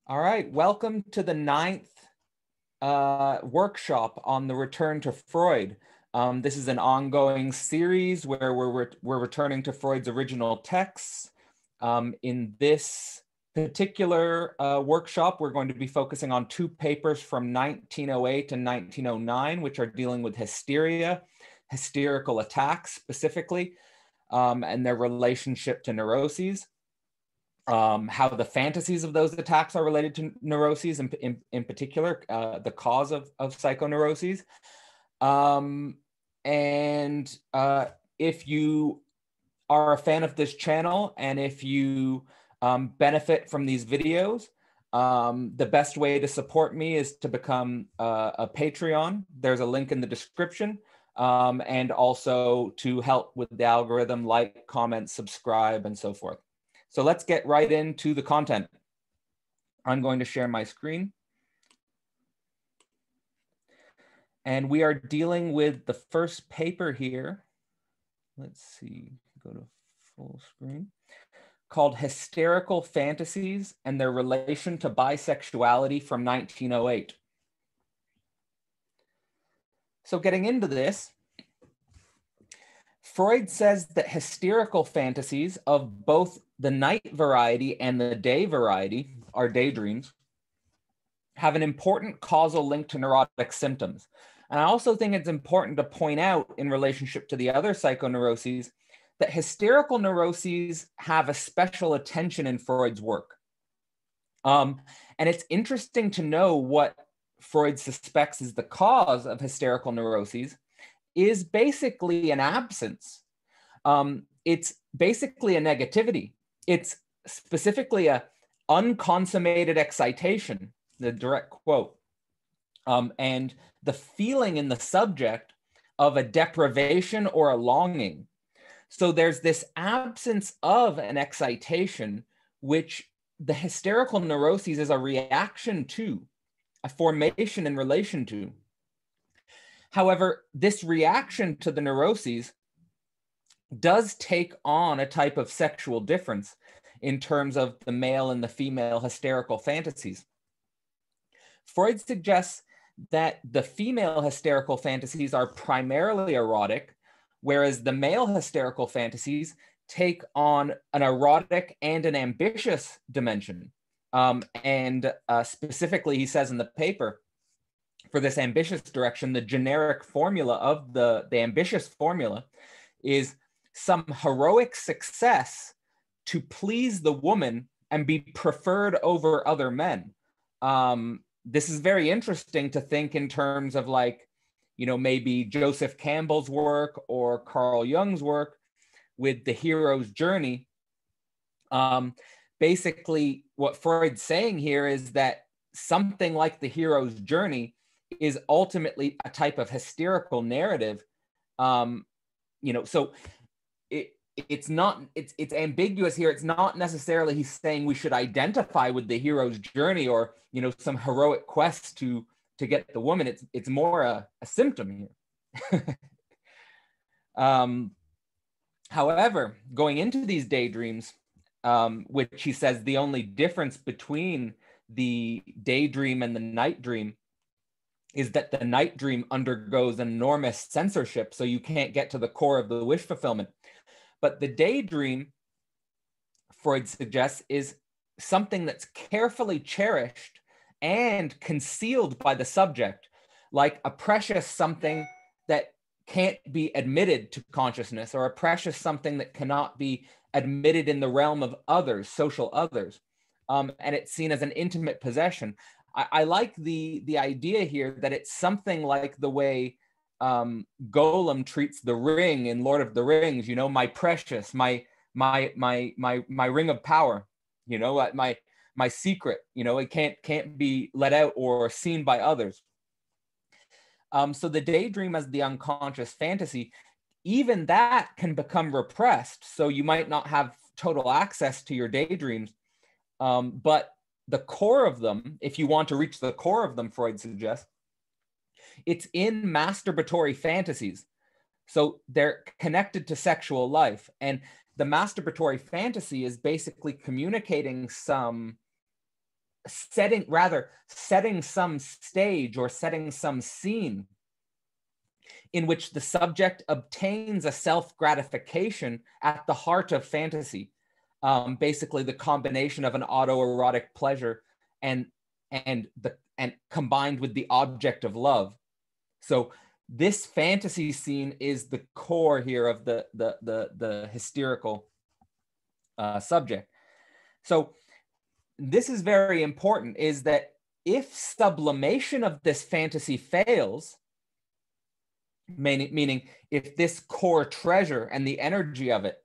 All right, welcome to the ninth workshop on the return to Freud. This is an ongoing series where we're returning to Freud's original texts. In this particular workshop, we're going to be focusing on two papers from 1908 and 1909, which are dealing with hysteria, hysterical attacks specifically, and their relationship to neuroses. How the fantasies of those attacks are related to neuroses, in particular, the cause of psychoneuroses. If you are a fan of this channel and if you benefit from these videos, the best way to support me is to become a Patreon. There's a link in the description. And also to help with the algorithm, like, comment, subscribe, and so forth. So let's get right into the content. I'm going to share my screen. And we are dealing with the first paper here. Let's see, go to full screen. Called Hysterical Fantasies and Their Relation to Bisexuality from 1908. So getting into this, Freud says that hysterical fantasies of both the night variety and the day variety, our daydreams, have an important causal link to neurotic symptoms. And I also think it's important to point out in relationship to the other psychoneuroses that hysterical neuroses have a special attention in Freud's work. And it's interesting to know what Freud suspects is the cause of hysterical neuroses is basically an absence. It's basically a negativity. It's specifically a unconsummated excitation, the direct quote, and the feeling in the subject of a deprivation or a longing. So there's this absence of an excitation, which the hysterical neuroses is a reaction to, a formation in relation to. However, this reaction to the neuroses does take on a type of sexual difference in terms of the male and the female hysterical fantasies. Freud suggests that the female hysterical fantasies are primarily erotic, whereas the male hysterical fantasies take on an erotic and an ambitious dimension. Specifically, he says in the paper, for this ambitious direction, the generic formula of the ambitious formula is some heroic success to please the woman and be preferred over other men. This is very interesting to think in terms of, like, you know, maybe Joseph Campbell's work or Carl Jung's work with the hero's journey. Basically, what Freud's saying here is that something like the hero's journey is ultimately a type of hysterical narrative. So it's ambiguous here. It's not necessarily he's saying we should identify with the hero's journey or, you know, some heroic quest to get the woman. It's more a symptom here. However, going into these daydreams, which he says the only difference between the daydream and the night dream is that the night dream undergoes enormous censorship, so you can't get to the core of the wish fulfillment. But the daydream, Freud suggests, is something that's carefully cherished and concealed by the subject, like a precious something that can't be admitted to consciousness, or a precious something that cannot be admitted in the realm of others, social others. And it's seen as an intimate possession. I like the idea here that it's something like the way Golem treats the ring in Lord of the Rings, you know, my precious, my ring of power, you know, my secret, you know, it can't be let out or seen by others. So the daydream as the unconscious fantasy, even that can become repressed. So you might not have total access to your daydreams, but the core of them, if you want to reach the core of them, Freud suggests, it's in masturbatory fantasies. So they're connected to sexual life. And the masturbatory fantasy is basically communicating some setting some stage or setting some scene in which the subject obtains a self-gratification at the heart of fantasy, basically the combination of an autoerotic pleasure and combined with the object of love. So this fantasy scene is the core here of the hysterical subject. So this is very important, is that if sublimation of this fantasy fails, meaning if this core treasure and the energy of it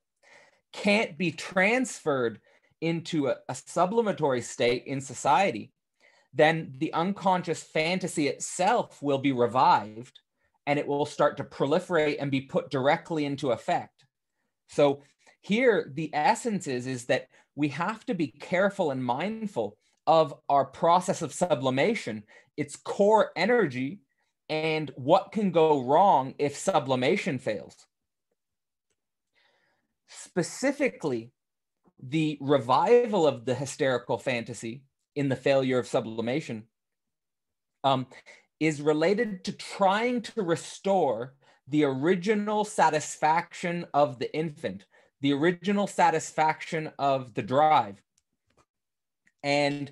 can't be transferred into a sublimatory state in society, then the unconscious fantasy itself will be revived and it will start to proliferate and be put directly into effect. So here, the essence is that we have to be careful and mindful of our process of sublimation, its core energy, and what can go wrong if sublimation fails. Specifically, the revival of the hysterical fantasy in the failure of sublimation is related to trying to restore the original satisfaction of the infant, the original satisfaction of the drive. And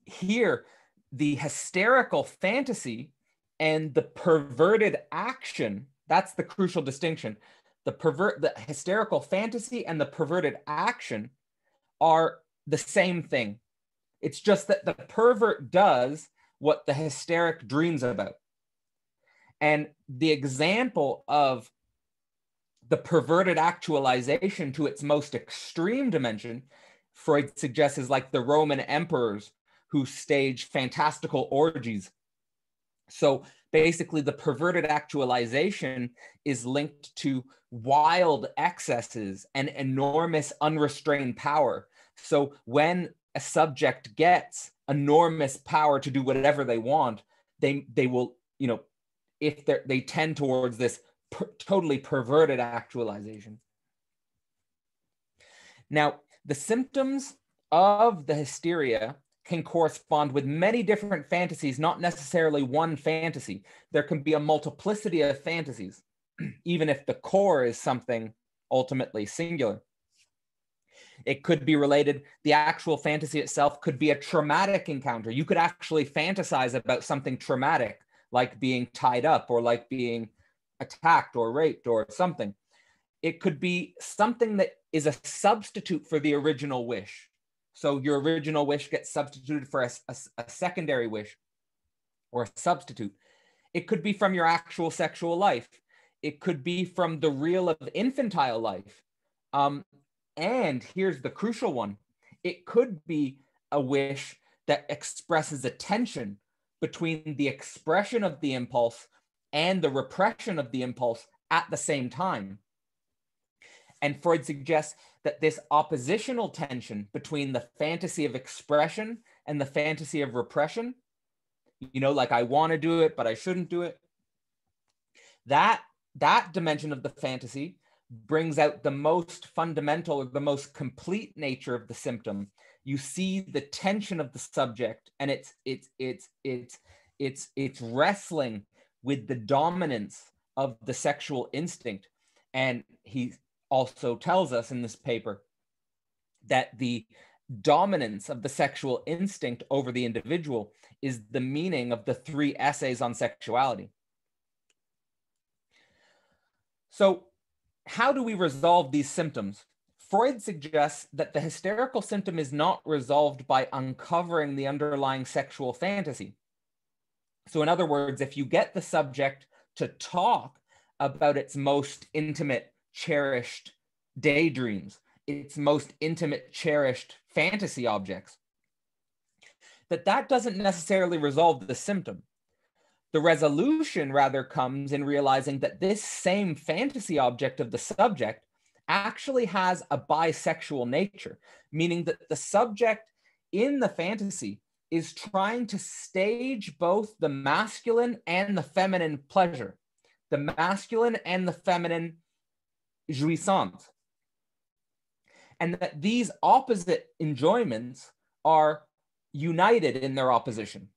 here, the hysterical fantasy and the perverted action, that's the crucial distinction. The hysterical fantasy and the perverted action are the same thing. It's just that the pervert does what the hysteric dreams about. And the example of the perverted actualization to its most extreme dimension, Freud suggests, is like the Roman emperors who staged fantastical orgies. So basically, the perverted actualization is linked to wild excesses and enormous unrestrained power. So when a subject gets enormous power to do whatever they want, they will, if they tend towards this totally perverted actualization. Now, the symptoms of the hysteria can correspond with many different fantasies, not necessarily one fantasy. There can be a multiplicity of fantasies, even if the core is something ultimately singular. It could be related, the actual fantasy itself could be a traumatic encounter. You could actually fantasize about something traumatic, like being tied up or like being attacked or raped or something. It could be something that is a substitute for the original wish. So your original wish gets substituted for a secondary wish or a substitute. It could be from your actual sexual life. It could be from the real of infantile life. And here's the crucial one. It could be a wish that expresses a tension between the expression of the impulse and the repression of the impulse at the same time. And Freud suggests that this oppositional tension between the fantasy of expression and the fantasy of repression, like I want to do it, but I shouldn't do it, that dimension of the fantasy brings out the most fundamental or the most complete nature of the symptom. You see the tension of the subject, and it's wrestling with the dominance of the sexual instinct. And he also tells us in this paper that the dominance of the sexual instinct over the individual is the meaning of the 3 essays on sexuality. So how do we resolve these symptoms? Freud suggests that the hysterical symptom is not resolved by uncovering the underlying sexual fantasy. So in other words, if you get the subject to talk about its most intimate, cherished daydreams, its most intimate, cherished fantasy objects, that doesn't necessarily resolve the symptom. The resolution rather comes in realizing that this same fantasy object of the subject actually has a bisexual nature, meaning that the subject in the fantasy is trying to stage both the masculine and the feminine pleasure, the masculine and the feminine jouissance. And that these opposite enjoyments are, united in their opposition.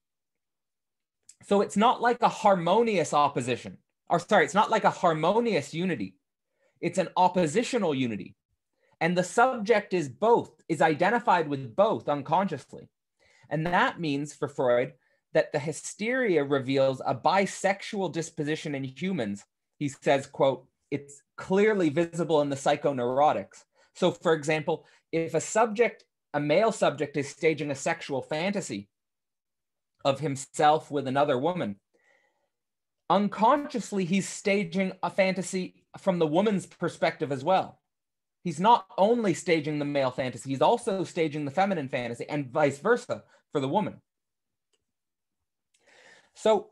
So it's not like a harmonious opposition, or sorry, it's not like a harmonious unity. It's an oppositional unity. And the subject is both, is identified with both unconsciously. And that means for Freud that the hysteria reveals a bisexual disposition in humans. He says, quote, it's clearly visible in the psychoneurotics. So for example, if a male subject is staging a sexual fantasy of himself with another woman, unconsciously he's staging a fantasy from the woman's perspective as well. He's not only staging the male fantasy, he's also staging the feminine fantasy, and vice versa for the woman. So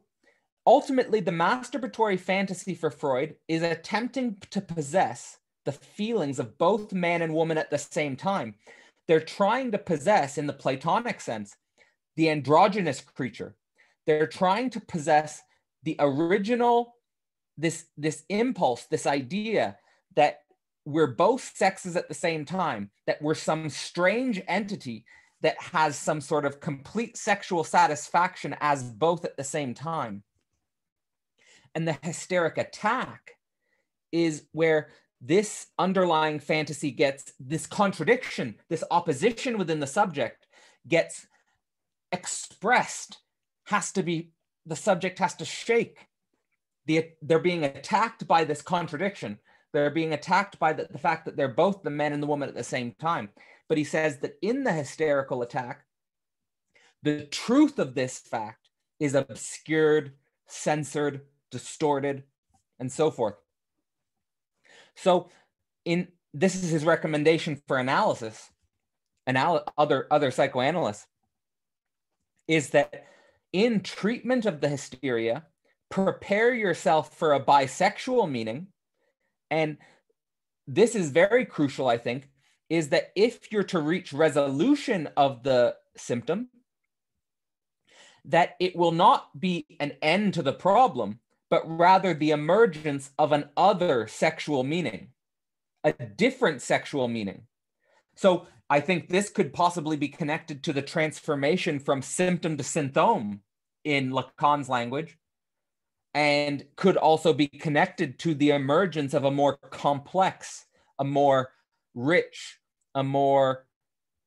ultimately, the masturbatory fantasy for Freud is attempting to possess the feelings of both man and woman at the same time. They're trying to possess, in the Platonic sense, the androgynous creature. They're trying to possess the original, this impulse, this idea that we're both sexes at the same time, that we're some strange entity that has some sort of complete sexual satisfaction as both at the same time. And the hysteric attack is where this underlying fantasy gets this contradiction, this opposition within the subject gets expressed, the subject has to shake. They're being attacked by this contradiction. They're being attacked by the fact that they're both the man and the woman at the same time. But he says that in the hysterical attack, the truth of this fact is obscured, censored, distorted, and so forth. So this is his recommendation for analysis, and other psychoanalysts, is that in treatment of the hysteria, prepare yourself for a bisexual meaning. And this is very crucial, I think, is that if you're to reach resolution of the symptom, that it will not be an end to the problem, but rather the emergence of an other sexual meaning, a different sexual meaning. So I think this could possibly be connected to the transformation from symptom to symptome in Lacan's language, and could also be connected to the emergence of a more complex, a more rich, a more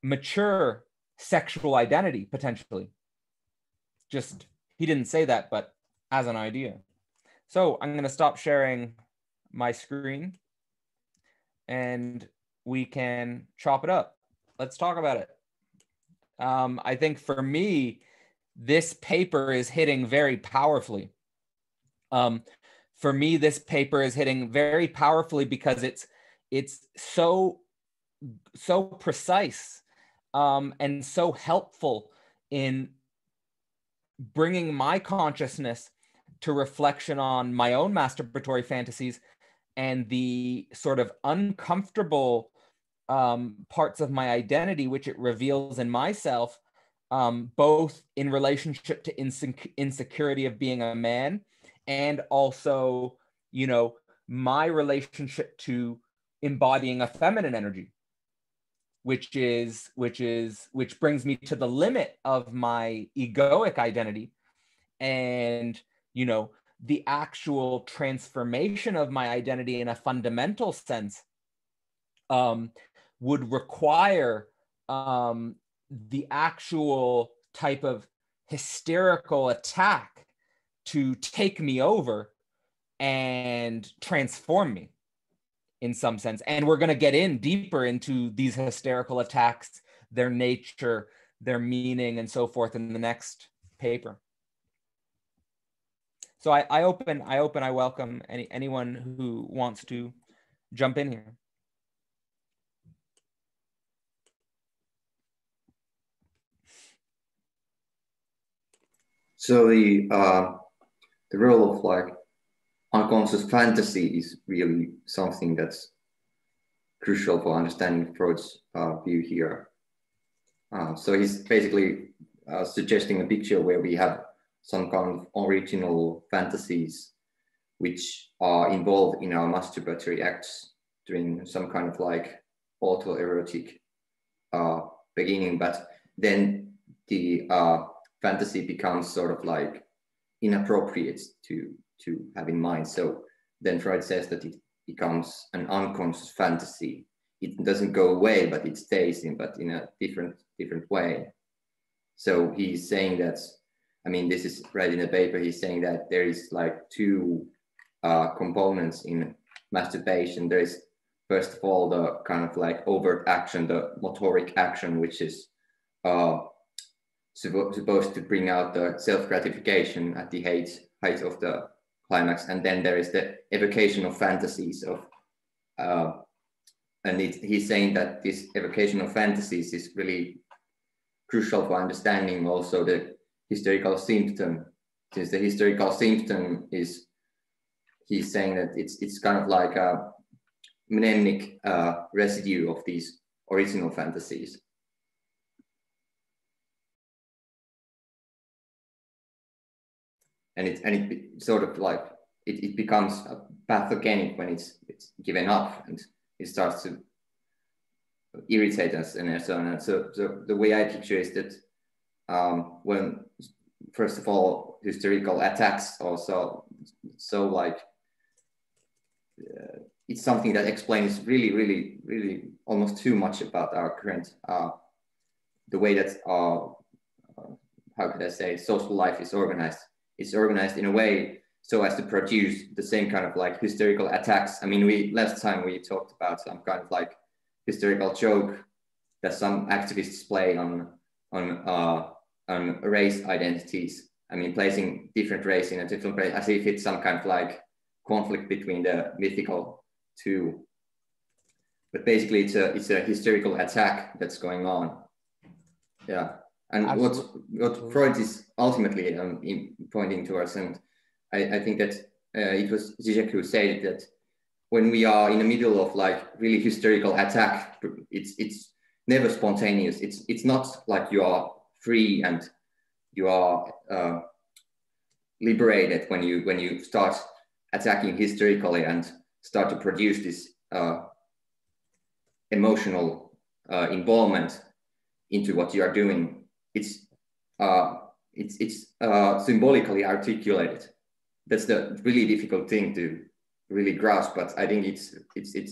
mature sexual identity, potentially. Just, he didn't say that, but as an idea. So I'm going to stop sharing my screen and we can chop it up. Let's talk about it. I think for me, this paper is hitting very powerfully. For me, this paper is hitting very powerfully because it's so precise and so helpful in bringing my consciousness to reflection on my own masturbatory fantasies and the sort of uncomfortable parts of my identity, which it reveals in myself, both in relationship to insecurity of being a man, and also, you know, my relationship to embodying a feminine energy, which brings me to the limit of my egoic identity. And, you know, the actual transformation of my identity in a fundamental sense would require the actual type of hysterical attack to take me over and transform me in some sense. And we're going to get in deeper into these hysterical attacks, their nature, their meaning, and so forth in the next paper. So I welcome anyone who wants to jump in here. So the role of like unconscious fantasy is really something that's crucial for understanding Freud's view here. So he's basically suggesting a picture where we have some kind of original fantasies which are involved in our masturbatory acts during some kind of like autoerotic beginning, but then the fantasy becomes sort of like inappropriate to have in mind. So then Freud says that it becomes an unconscious fantasy. It doesn't go away, but it stays in, but in a different way. So he's saying that, I mean, this is right in the paper, he's saying that there is like two components in masturbation. There is, first of all, the kind of like overt action, the motoric action, which is supposed to bring out the self-gratification at the height of the climax. And then there is the evocation of fantasies of, and he's saying that this evocation of fantasies is really crucial for understanding also the hysterical symptom, since the hysterical symptom is, he's saying that it's kind of like a mnemonic residue of these original fantasies. And it sort of like, it becomes pathogenic when it's given up and it starts to irritate us and so on. So the way I picture is that when, first of all, hysterical attacks also, so like, it's something that explains really almost too much about our current, the way that how could I say, social life is organized. It's organized in a way so as to produce the same kind of like hysterical attacks. I mean, last time we talked about some kind of like hysterical joke that some activists play on race identities. I mean, placing different race in a different place, as if it's some kind of like conflict between the mythical two. But basically, it's a hysterical attack that's going on. Yeah, and what Freud is ultimately pointing towards, and I think that it was Zizek who said that when we are in the middle of like really hysterical attack, it's never spontaneous. It's not like you are free and you are liberated when you start attacking hysterically and start to produce this emotional involvement into what you are doing. It's symbolically articulated. That's the really difficult thing to really grasp, but I think it's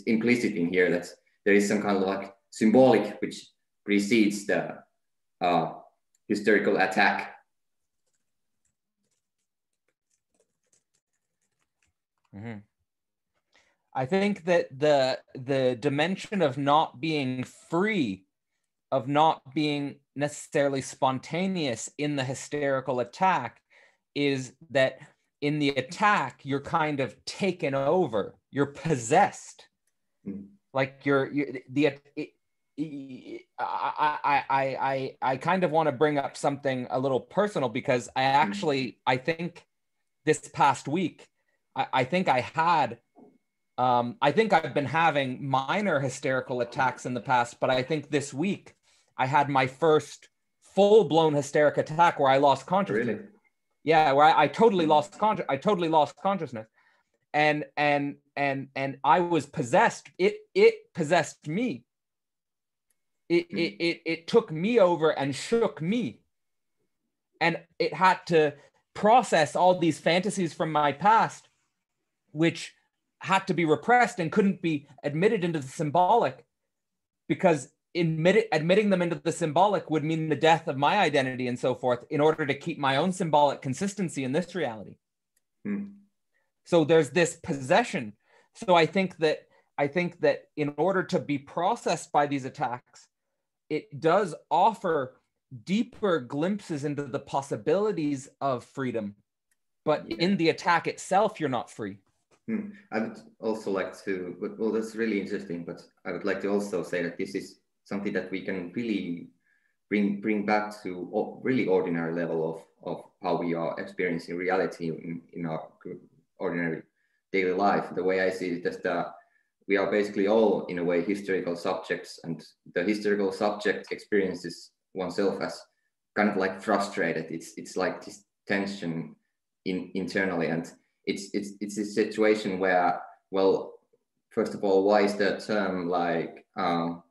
implicit in here that there is some kind of like symbolic which precedes the hysterical attack. Mm-hmm. I think that the dimension of not being free, of not being necessarily spontaneous in the hysterical attack, is that in the attack you're kind of taken over, you're possessed. Like I kind of want to bring up something a little personal, because I think this past week I think I've been having minor hysterical attacks in the past, but I think this week I had my first full-blown hysteric attack where I lost consciousness. Really? Yeah, where I totally lost consciousness, and I was possessed. It possessed me. It took me over and shook me, and it had to process all these fantasies from my past, which had to be repressed and couldn't be admitted into the symbolic, because admitting them into the symbolic would mean the death of my identity and so forth, in order to keep my own symbolic consistency in this reality. So there's this possession. So I think that in order to be processed by these attacks, it does offer deeper glimpses into the possibilities of freedom, but in the attack itself, you're not free. I would also like to, well, that's really interesting, but I would like to also say that this is something that we can really bring back to really ordinary level of how we are experiencing reality in our ordinary daily life. The way I see it is that we are basically all, in a way, hysterical subjects, and the hysterical subject experiences oneself as kind of like frustrated. It's like this tension internally, and it's a situation where, well, first of all, why is the term like what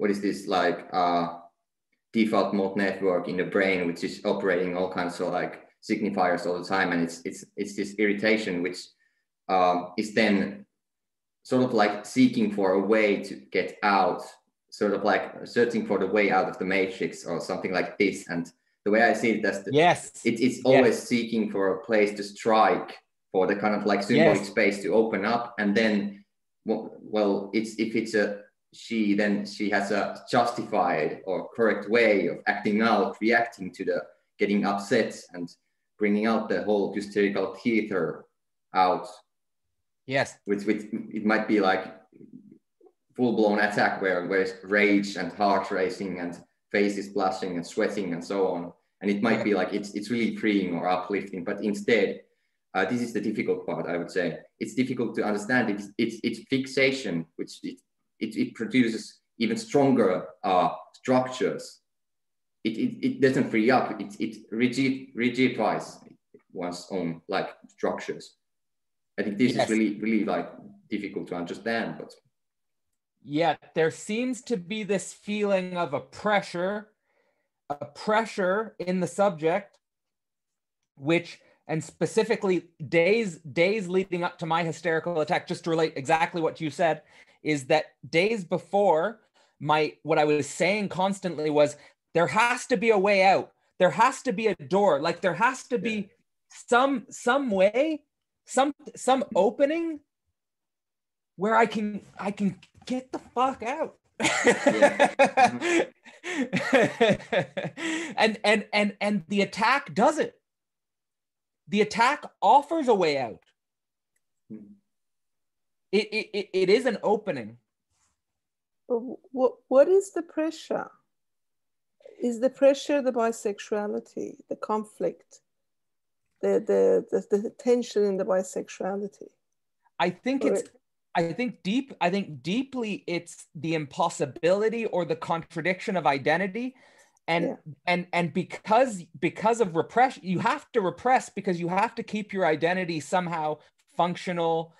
is this like default mode network in the brain, which is operating all kinds of like signifiers all the time, and it's this irritation which is then sort of like seeking for a way to get out, sort of like searching for the way out of the matrix or something like this. And the way I see it, that's it's always seeking for a place to strike, for the kind of like symbolic space to open up, and then well, if it's a she, then she has a justified or correct way of acting out, reacting to the getting upset and bringing out the whole hysterical theater out. Yes. Which it might be like full-blown attack where it's rage and heart racing and faces blushing and sweating and so on. And it might be like it's really freeing or uplifting, but instead, this is the difficult part, I would say. It's difficult to understand. It's fixation, which it produces even stronger structures. It doesn't free up. It rigidifies one's own like structures. I think this is really like difficult to understand, but yeah, there seems to be this feeling of a pressure in the subject, which, and specifically days leading up to my hysterical attack, just to relate exactly what you said, is that days before, what I was saying constantly was, there has to be a way out. There has to be a door. Like there has to be some way, some opening where I can get the fuck out. And the attack does it. The attack offers a way out. It is an opening. What is the pressure? Is the pressure the bisexuality, the conflict, the tension in the bisexuality? I think deeply it's the impossibility or the contradiction of identity. And because of repression, you have to repress because you have to keep your identity somehow functional,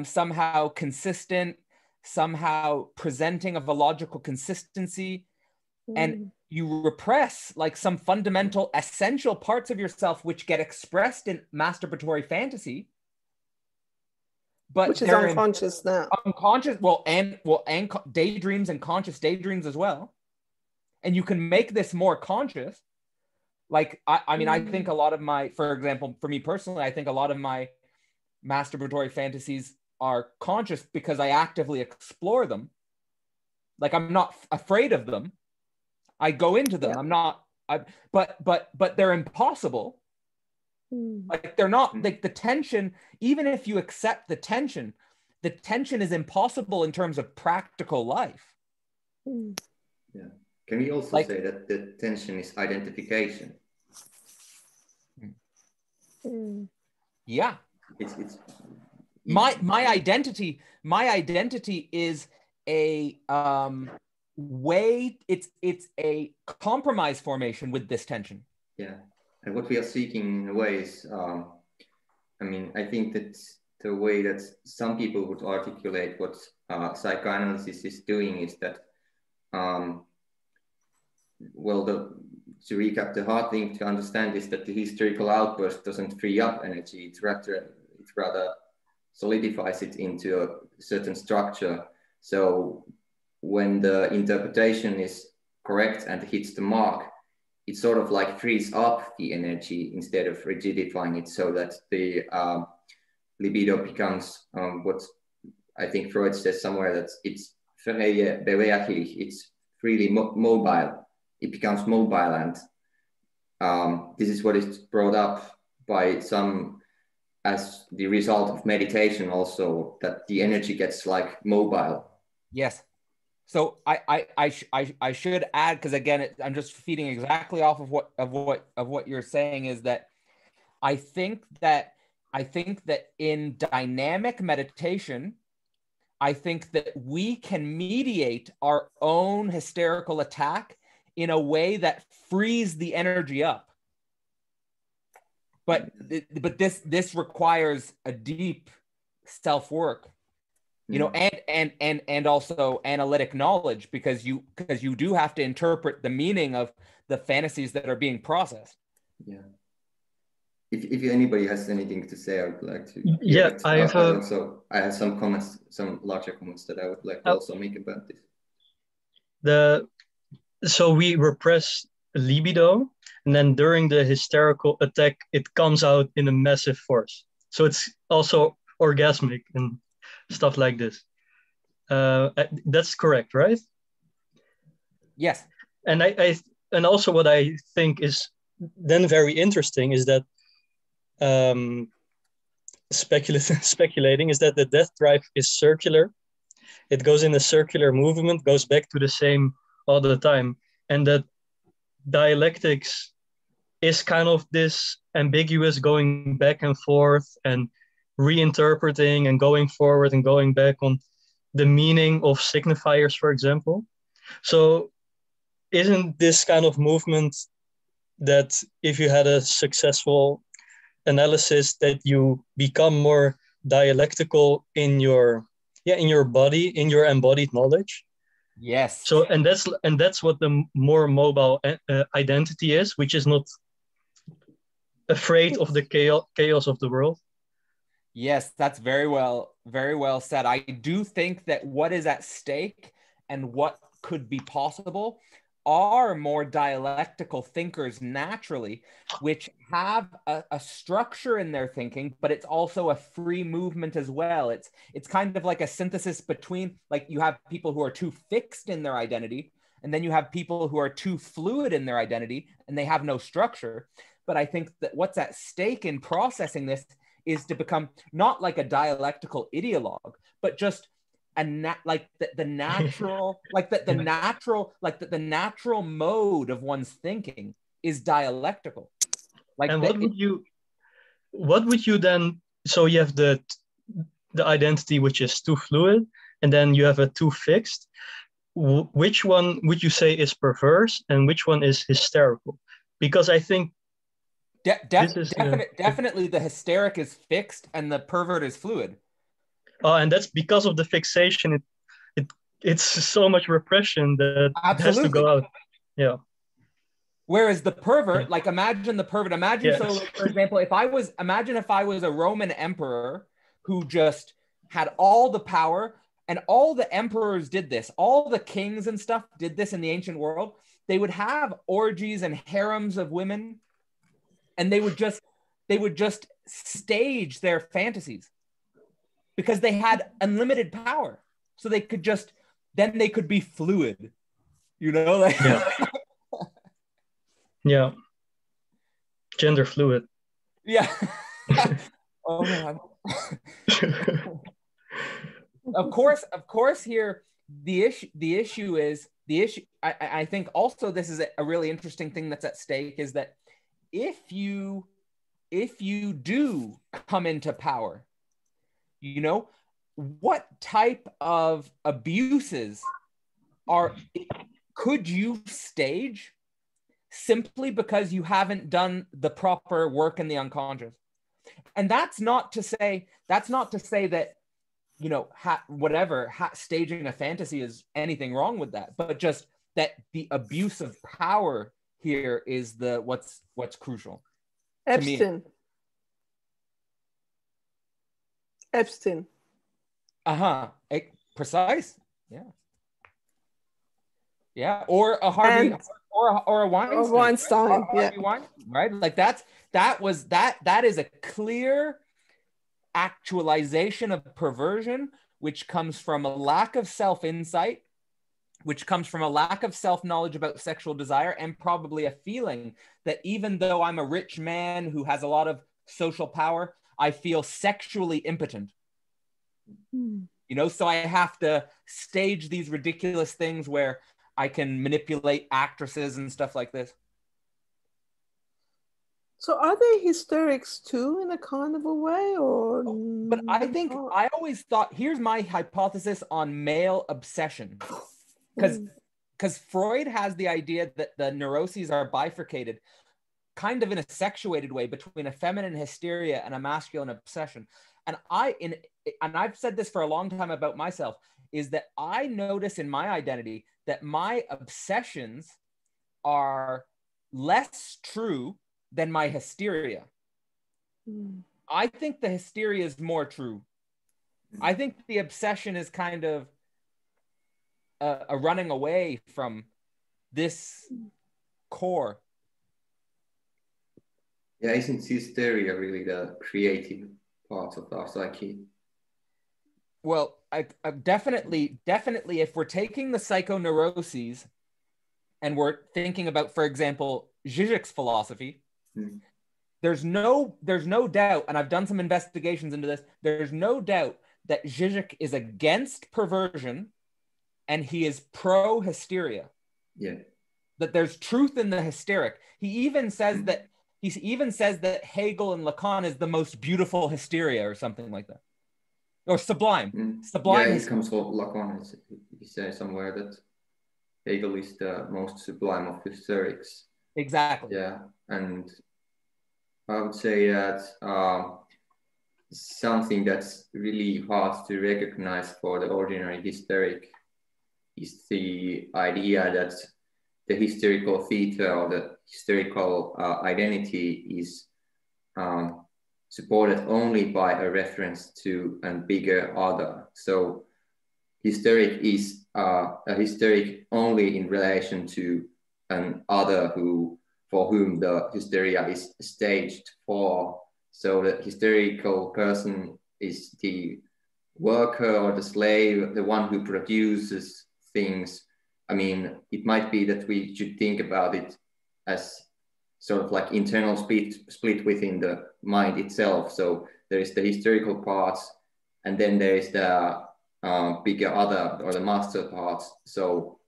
somehow consistent, somehow presenting of a logical consistency. And you repress like some fundamental essential parts of yourself which get expressed in masturbatory fantasy, but which is unconscious now. Unconscious, and daydreams and conscious daydreams as well. And you can make this more conscious. Like I mean, I think a lot of my, for example, for me personally, I think a lot of my masturbatory fantasies are conscious because I actively explore them. Like I'm not afraid of them. I go into them. I'm not. But they're impossible. Like they're not like the tension. Even if you accept the tension is impossible in terms of practical life. Yeah. Can we also say that the tension is identification? Yeah. It's my identity is a way, it's a compromise formation with this tension. Yeah, and what we are seeking in a way is, I mean, I think that the way that some people would articulate what psychoanalysis is doing is that, well, to recap, the hard thing to understand is that the hysterical outburst doesn't free up energy, it rather solidifies it into a certain structure. So when the interpretation is correct and hits the mark, it sort of like frees up the energy instead of rigidifying it, so that the libido becomes what I think Freud says somewhere, that it's beweglich, it's freely mobile. It becomes mobile, and this is what is brought up by some as the result of meditation also, that the energy gets like mobile. Yes. So I should add, because again, I'm just feeding exactly off of what you're saying, is that I think that in dynamic meditation, I think that we can mediate our own hysterical attack in a way that frees the energy up. But this requires a deep self-work. you know, and also analytic knowledge, because you do have to interpret the meaning of the fantasies that are being processed. Yeah. If anybody has anything to say, I would like to hear Yeah, it. I have some comments, some larger comments that I would like to also make about this. So we repress libido, and then during the hysterical attack, it comes out in a massive force. So it's also orgasmic and stuff like this. That's correct, right? Yes. And and also what I think is then very interesting is that speculating is that the death drive is circular. It goes in a circular movement, goes back to the same all the time, and that dialectics is kind of this ambiguous going back and forth and reinterpreting and going forward and going back on the meaning of signifiers, for example. So isn't this kind of movement that if you had a successful analysis that you become more dialectical in your body, in your embodied knowledge? Yes. So and that's what the more mobile identity is, which is not afraid of the chaos of the world. Yes, that's very well said. I do think that what is at stake and what could be possible are more dialectical thinkers naturally, which have a structure in their thinking, but it's also a free movement as well. It's kind of like a synthesis between, like, you have people who are too fixed in their identity, and then you have people who are too fluid in their identity and they have no structure. But I think that what's at stake in processing this is to become not like a dialectical ideologue, but just the natural mode of one's thinking is dialectical. Like, and what would you then? So you have the identity which is too fluid, and then you have a too fixed. Which one would you say is perverse, and which one is hysterical? Because I think definitely the hysteric is fixed and the pervert is fluid. And that's because of the fixation. It's so much repression that has to go out. Yeah. Whereas the pervert, like, imagine the pervert. Imagine, so, like, for example, if I was a Roman emperor who just had all the power, and all the emperors did this, all the kings and stuff did this in the ancient world. They would have orgies and harems of women, and they would just stage their fantasies because they had unlimited power. So they could be fluid, you know? Like, yeah. Gender fluid. Yeah. Oh man. Of course here the issue I think also this is a really interesting thing that's at stake, is that if you do come into power, you know, what type of abuses could you stage simply because you haven't done the proper work in the unconscious? And that's not to say that, you know, staging a fantasy is anything wrong with that, but just that the abuse of power here is what's crucial. Epstein. Precise. Yeah. Or a Harvey, or a Weinstein. Or Weinstein. Right? Yeah. Right. Like that is a clear actualization of perversion, which comes from a lack of self-insight, which comes from a lack of self-knowledge about sexual desire, and probably a feeling that even though I'm a rich man who has a lot of social power, I feel sexually impotent. You know, so I have to stage these ridiculous things where I can manipulate actresses and stuff like this. So are they hysterics too, in a kind of a way, or? But I think I always thought, here's my hypothesis on male obsession, because Freud has the idea that the neuroses are bifurcated, kind of in a sexuated way, between a feminine hysteria and a masculine obsession. And and I've said this for a long time about myself, is that I notice in my identity that my obsessions are less true than my hysteria. I think the hysteria is more true. I think the obsession is kind of a running away from this core. Yeah, isn't hysteria really the creative part of our psyche? Well, I definitely, if we're taking the psychoneuroses and we're thinking about, for example, Zizek's philosophy, there's no doubt, and I've done some investigations into this, there's no doubt that Zizek is against perversion and he is pro-hysteria. Yeah. That there's truth in the hysteric. He even says that Hegel and Lacan is the most beautiful hysteria or something like that. Or sublime. Sublime. Yeah, it comes from Lacan. He says somewhere that Hegel is the most sublime of hysterics. Exactly. Yeah, and I would say that something that's really hard to recognize for the ordinary hysteric is the idea that the hysterical theta or the hysterical identity is supported only by a reference to a bigger other. So hysteric is a hysteric only in relation to an other for whom the hysteria is staged for. So the hysterical person is the worker or the slave, the one who produces things. I mean, it might be that we should think about it as sort of like internal split within the mind itself. So there is the hysterical parts, and then there is the bigger other or the master parts. So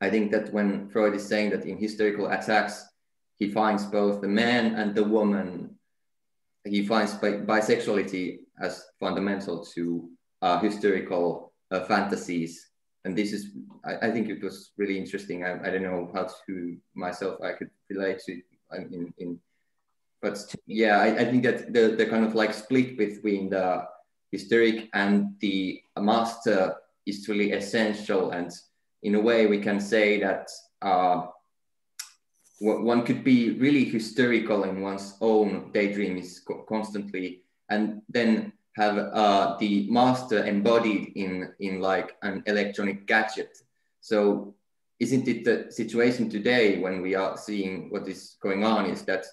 I think that when Freud is saying that in hysterical attacks, he finds both the man and the woman. He finds bisexuality as fundamental to hysterical fantasies. And this is, I think it was really interesting. I don't know how to myself I could relate to but yeah, I think that the kind of like split between the hysteric and the master is really essential. And in a way we can say that one could be really hysterical in one's own daydreams constantly, and then have the master embodied in like an electronic gadget. So isn't it the situation today when we are seeing what is going on is that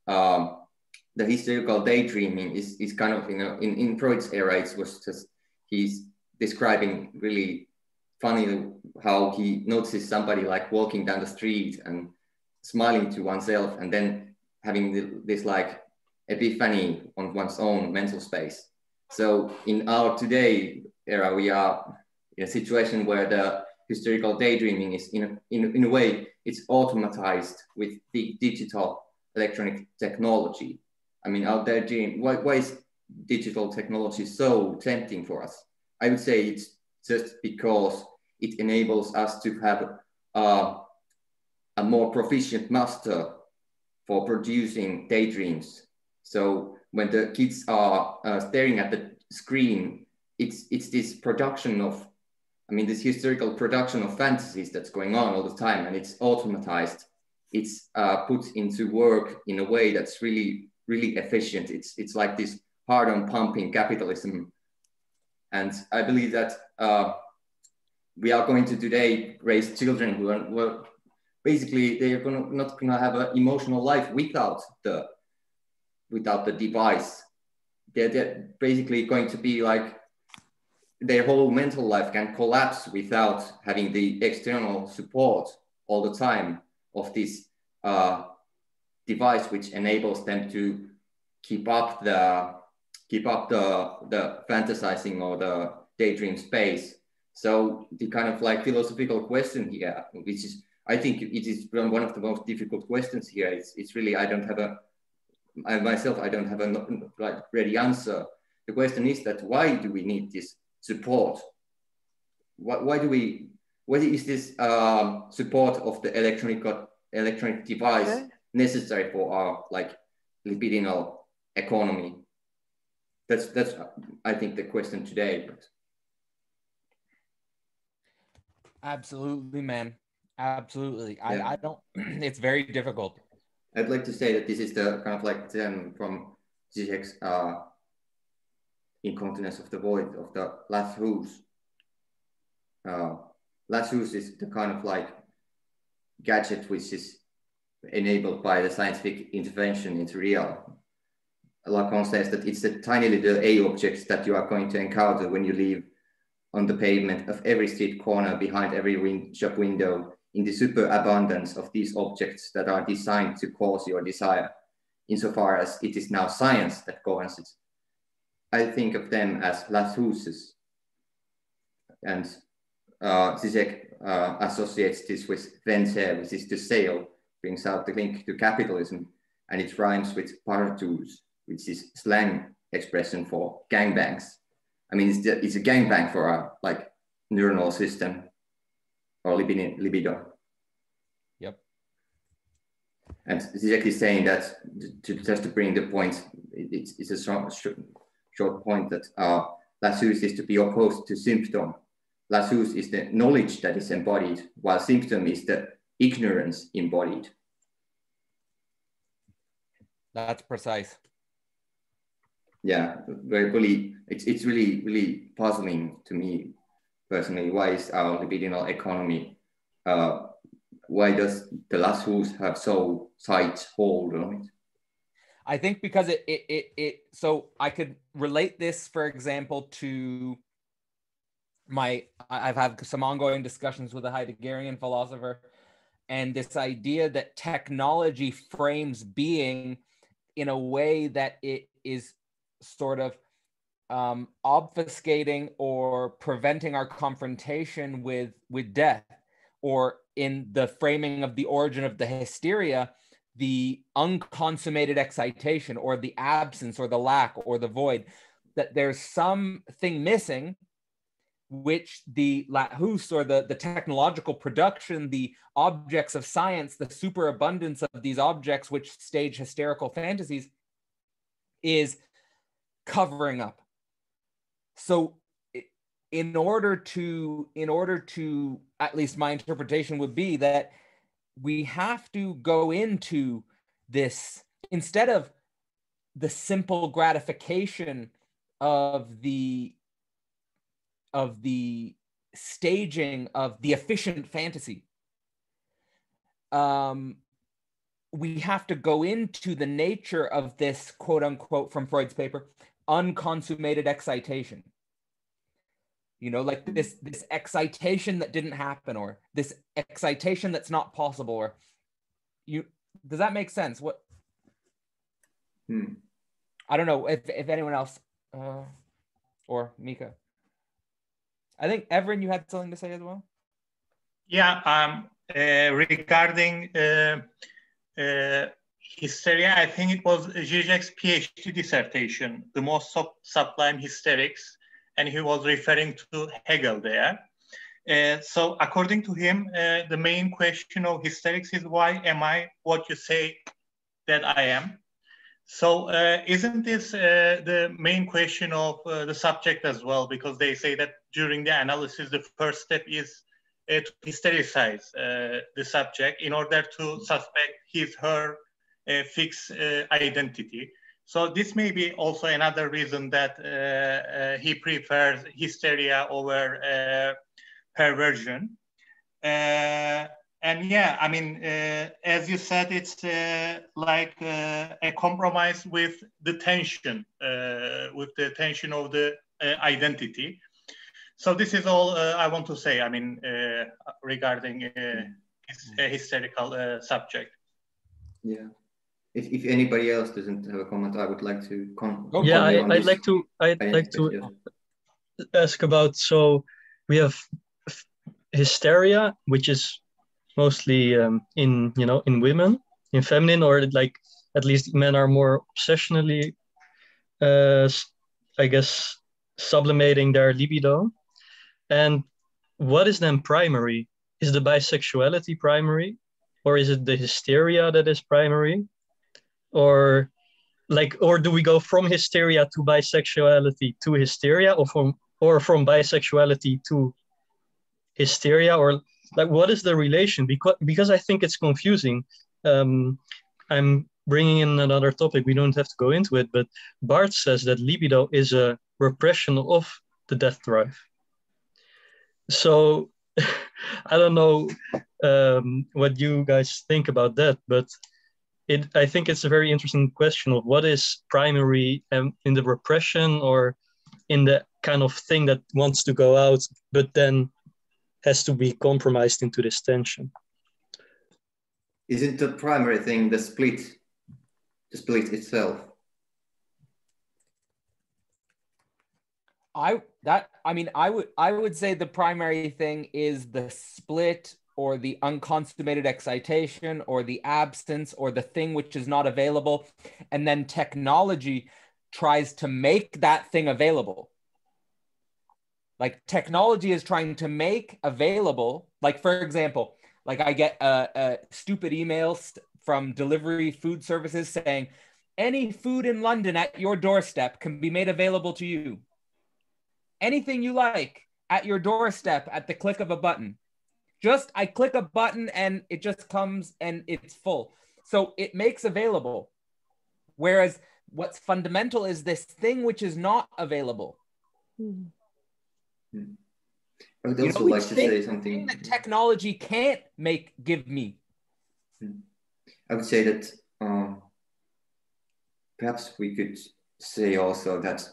the hysterical daydreaming is kind of, you know, in Freud's era, it was just, he's describing really funny how he notices somebody like walking down the street and smiling to oneself and then having this like epiphany on one's own mental space. So in our today era, we are in a situation where the hysterical daydreaming is in a way, it's automatized with the digital electronic technology. I mean, our daydream, why is digital technology so tempting for us? I would say it's just because it enables us to have a more proficient master for producing daydreams. So when the kids are staring at the screen, it's this production of, I mean, this hysterical production of fantasies that's going on all the time, and it's automatized. It's put into work in a way that's really, really efficient. It's like this hard-on pumping capitalism. And I believe that we are going to today raise children who are basically, they are not gonna have an emotional life without the device. They're basically going to be like, their whole mental life can collapse without having the external support all the time of this device, which enables them to keep up the fantasizing or the daydream space. So the kind of like philosophical question here, which is, I think it is one of the most difficult questions here. It's really, I don't have a like ready answer. The question is that why do we need this support? What is this support of the electronic device necessary for our like libidinal economy? that's I think the question today. But Absolutely, man. Absolutely. Yeah. I don't, it's very difficult. I'd like to say that this is the kind of like term from Zizek's incontinence of the void of the Lathus. Lathus is the kind of like gadget which is enabled by the scientific intervention into real. Lacan says that it's the tiny little A objects that you are going to encounter when you leave on the pavement of every street corner, behind every shop window, in the superabundance of these objects that are designed to cause your desire, insofar as it is now science that governs it. I think of them as Lathuses. And Zizek associates this with venter, which is to sail, brings out the link to capitalism, and it rhymes with partus, which is slang expression for gangbangs. I mean, it's a gangbang for a like neuronal system or libido. Yep. And Zizek is saying that just to bring the point, it's a short point that Lathus is to be opposed to symptom. Lathus is the knowledge that is embodied, while symptom is the ignorance embodied. That's precise. Yeah, really, it's really puzzling to me personally. Why is our libidinal economy? Why does the Lathus have so tight hold on it? I think because so I could relate this, for example, to I've had some ongoing discussions with a Heideggerian philosopher, and this idea that technology frames being in a way that it is sort of obfuscating or preventing our confrontation with death, or in the framing of the origin of the hysteria, the unconsummated excitation or the absence or the lack or the void, that there's something missing, which the Lathus or the technological production, the objects of science, the superabundance of these objects which stage hysterical fantasies is covering up. So in order to, at least my interpretation would be that we have to go into this, instead of the simple gratification of the staging of the efficient fantasy, we have to go into the nature of this, quote unquote, from Freud's paper, unconsummated excitation. You know, like this excitation that didn't happen, or this excitation that's not possible, or does that make sense? What? I don't know if anyone else, or Mika. I think Everin, you had something to say as well. Yeah, regarding hysteria, I think it was Zizek's PhD dissertation, The Most Sublime Hysterics, and he was referring to Hegel there. So according to him, the main question of hysterics is, why am I what you say that I am? So isn't this the main question of the subject as well? Because they say that during the analysis, the first step is to hystericize the subject in order to suspect his/her fixed identity. So this may be also another reason that he prefers hysteria over perversion. And yeah, I mean, as you said, it's like a compromise with the tension of the identity. So this is all I want to say, I mean, regarding a hysterical subject. Yeah. If anybody else doesn't have a comment, I would like to yeah, I'd like to ask about, so we have hysteria, which is mostly in women, in feminine, or like at least men are more obsessionally, I guess, sublimating their libido. And what is then primary? Is the bisexuality primary, or is it the hysteria that is primary? Or like, or do we go from hysteria to bisexuality to hysteria, or from bisexuality to hysteria, or like what is the relation? Because I think it's confusing. I'm bringing in another topic. We don't have to go into it, but Barth says that libido is a repression of the death drive. So I don't know what you guys think about that, but I think it's a very interesting question of what is primary in the repression, or in the kind of thing that wants to go out, but then has to be compromised into this tension. Isn't the primary thing the split itself? I would say the primary thing is the split, or the unconsummated excitation, or the absence, or the thing which is not available, and then technology tries to make that thing available. Like technology is trying to make available, like for example, like I get a stupid emails from delivery food services saying, any food in London at your doorstep can be made available to you. Anything you like at your doorstep at the click of a button. Just I click a button and it just comes and it's full. So it makes available. Whereas what's fundamental is this thing which is not available. I would also like to say something that technology can't give me. I would say that perhaps we could say also that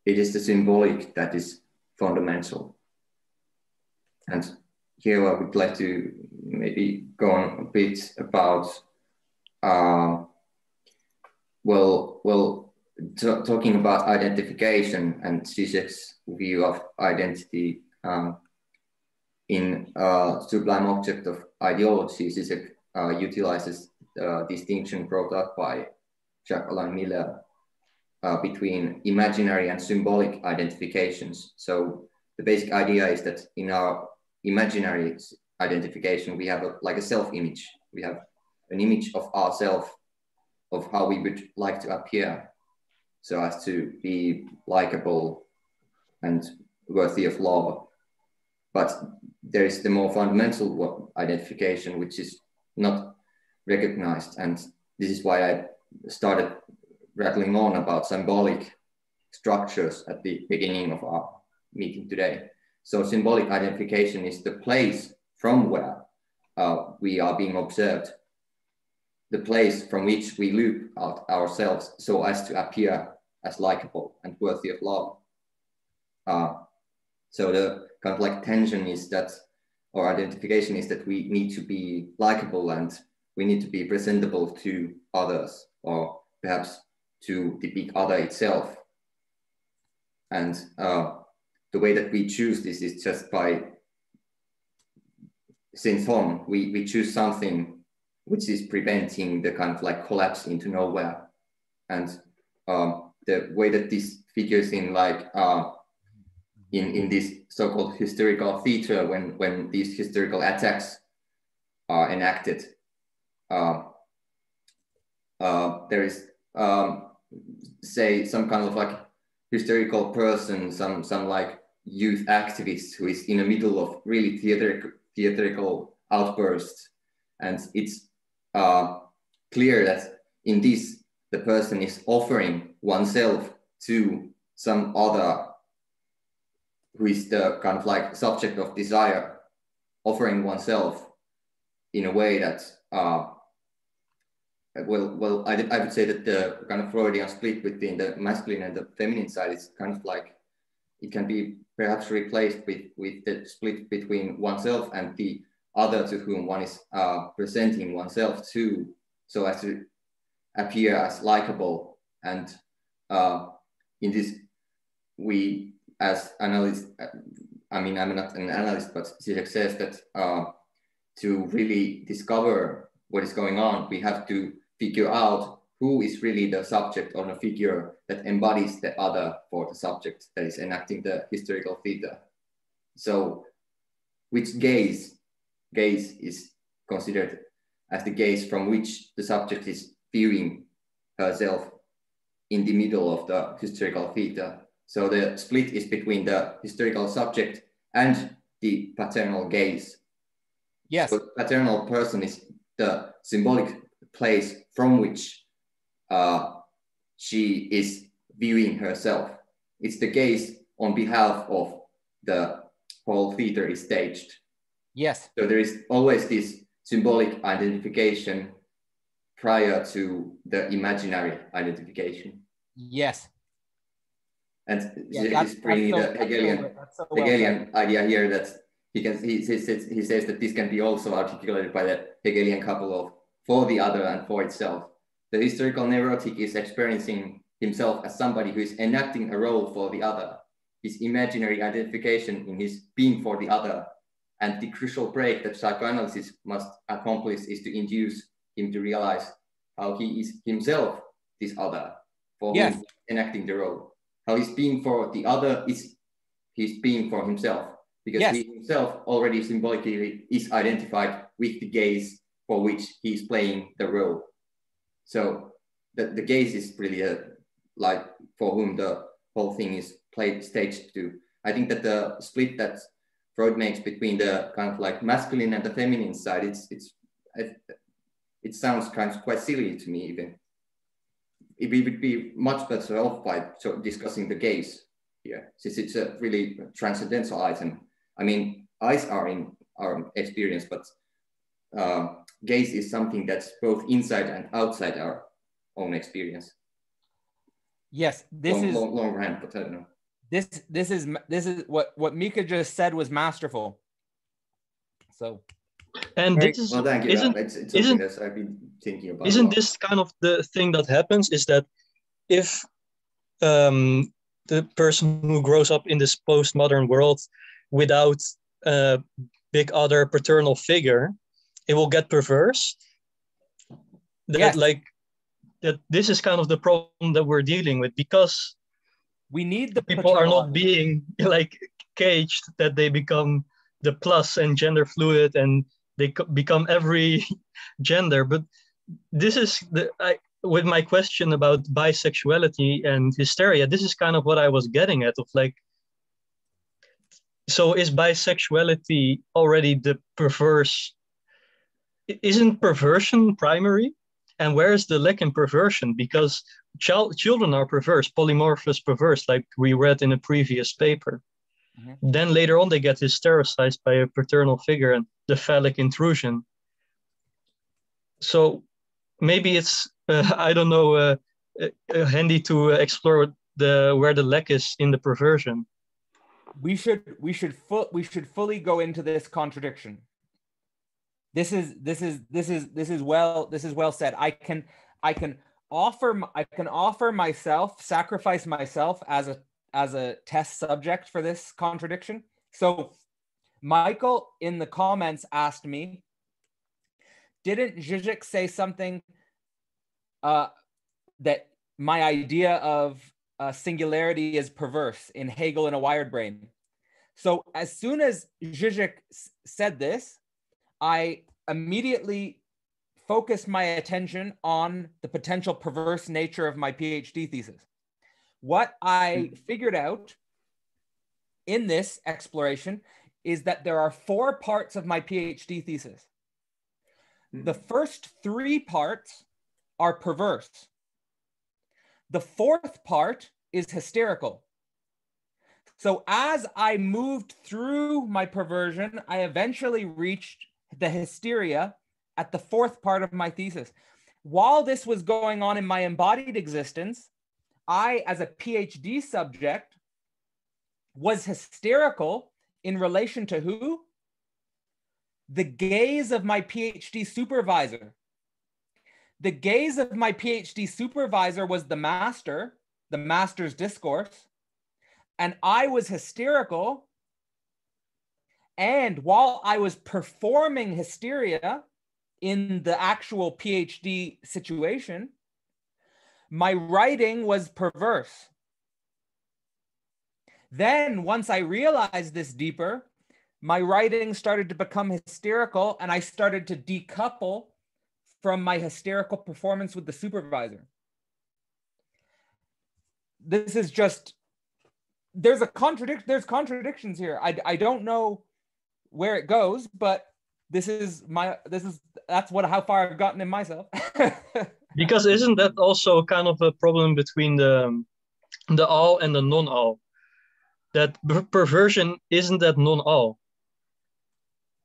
it is the symbolic that is fundamental. And here I would like to maybe go on a bit about, talking about identification and Zizek's view of identity in Sublime Object of Ideology. Zizek utilizes the distinction brought up by Jacques-Alain Miller between imaginary and symbolic identifications. So the basic idea is that in our imaginary identification, we have like a self-image. We have an image of ourselves, of how we would like to appear, so as to be likable and worthy of love. But there is the more fundamental identification, which is not recognized. And this is why I started rattling on about symbolic structures at the beginning of our meeting today. So symbolic identification is the place from where we are being observed, the place from which we loop out ourselves so as to appear as likable and worthy of love. So the kind of like tension is that, or identification is that we need to be likable and we need to be presentable to others, or perhaps to the big other itself. And the way that we choose this is just by synthon. We choose something which is preventing the kind of like collapse into nowhere. And the way that this figures in like in this so-called hysterical theater, when these hysterical attacks are enacted, there is say some kind of like hysterical person, some like youth activist who is in the middle of really theatrical outbursts, and it's clear that in this the person is offering oneself to some other who is the kind of like subject of desire, offering oneself in a way that I would say that the kind of Freudian split between the masculine and the feminine side is kind of like, it can be perhaps replaced with the split between oneself and the other to whom one is presenting oneself to, so as to appear as likable. And in this, we as analysts, I mean, I'm not an analyst, but Zizek says that to really discover what is going on, we have to figure out who is really the subject or the figure that embodies the other for the subject that is enacting the hysterical theater. So which gaze is considered as the gaze from which the subject is viewing herself in the middle of the hysterical theta. So the split is between the hysterical subject and the paternal gaze. Yes. So the paternal person is the symbolic place from which she is viewing herself. It's the gaze on behalf of the whole theater is staged. Yes. So there is always this symbolic identification prior to the imaginary identification. Yes. And Yeah, he's bringing the Hegelian idea here that he says that this can be also articulated by the Hegelian couple of for the other and for itself. The hysterical neurotic is experiencing himself as somebody who is enacting a role for the other. His imaginary identification in his being for the other. And the crucial break that psychoanalysis must accomplish is to induce him to realize how he is himself this other, for whom he's enacting the role. How his being for the other is his being for himself, because he himself already symbolically is identified with the gaze for which he's playing the role. So the gaze is really like for whom the whole thing is staged to. I think that the split that Freud makes between the kind of like masculine and the feminine side, it sounds kind of quite silly to me even. We would be much better off by discussing the gaze here, since it's a really transcendental item. I mean, eyes are in our experience, but gaze is something that's both inside and outside our own experience. Yes, this is long rant, but I don't know. This is what Mika just said was masterful. So, and this is well, thank you. It's something that I've been thinking about. Isn't this kind of the thing that happens? Is that if the person who grows up in this postmodern world without a big other paternal figure, it will get perverse. That this is kind of the problem that we're dealing with, because we need the people are not being like caged, that they become the plus and gender fluid and they become every gender. But this is with my question about bisexuality and hysteria, this is kind of what I was getting at, of like, so is bisexuality already the perverse? Isn't perversion primary? And where is the lack in perversion? Because children are perverse, polymorphous perverse, like we read in a previous paper. Mm-hmm. Then later on, they get hystericized by a paternal figure and the phallic intrusion. So maybe it's, I don't know, handy to explore where the lack is in the perversion. We should fully go into this contradiction. This is well said. I can offer myself, sacrifice myself as a test subject for this contradiction. So Michael in the comments asked me, didn't Zizek say something that my idea of singularity is perverse in Hegel and a Wired Brain? So as soon as Zizek said this, I immediately focused my attention on the potential perverse nature of my PhD thesis. What I figured out in this exploration is that there are 4 parts of my PhD thesis. The first 3 parts are perverse. The 4th part is hysterical. So as I moved through my perversion, I eventually reached the hysteria at the 4th part of my thesis. While this was going on in my embodied existence, I, as a PhD subject, was hysterical in relation to who? The gaze of my PhD supervisor. The gaze of my PhD supervisor was the master's discourse, and I was hysterical. And while I was performing hysteria in the actual PhD situation, my writing was perverse. Then once I realized this deeper, my writing started to become hysterical, and I started to decouple from my hysterical performance with the supervisor. this is just, there's contradictions here. I don't know where it goes, but that's how far I've gotten in myself. Because isn't that also kind of a problem between the all and the non-all? That perversion isn't that non-all?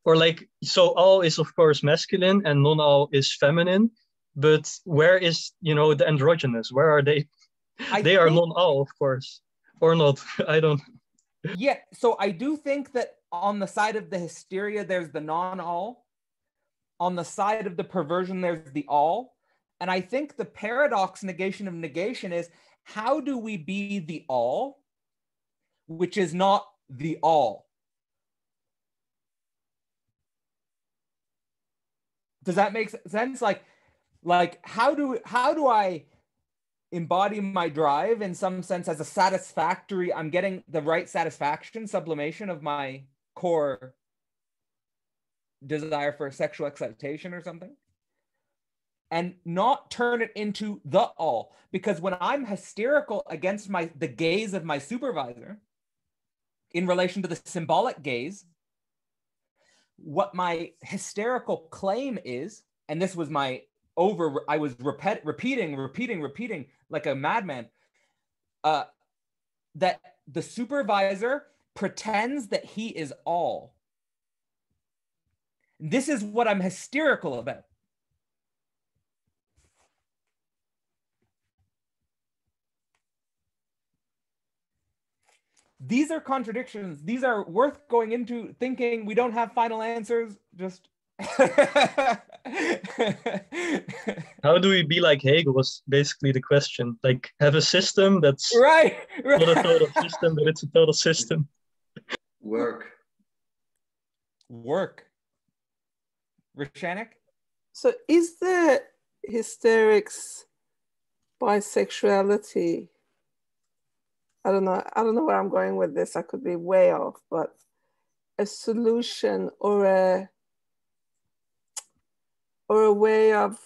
Or like, so all is of course masculine and non-all is feminine, but where is, the androgynous? Where are they? They are non-all, of course, or not. I don't. Yeah, so I do think that on the side of the hysteria, there's the non-all. On the side of the perversion, there's the all. And I think the paradox negation of negation is, how do we be the all, which is not the all? Does that make sense? Like how do I embody my drive in some sense as a satisfactory, I'm getting the right satisfaction, sublimation of my core desire for sexual excitation or something, and not turn it into the all? Because when I'm hysterical against the gaze of my supervisor in relation to the symbolic gaze, what my hysterical claim is, and this was I was repeating like a madman, that the supervisor pretends that he is all. This is what I'm hysterical about. These are contradictions. These are worth going into thinking. We don't have final answers. Just how do we be like Hegel was basically the question. Like, have a system that's right. Not a total system, but it's a total system. Work. Rishanik? So is the hysterics bisexuality? I don't know where I'm going with this. I could be way off, but a solution or a way of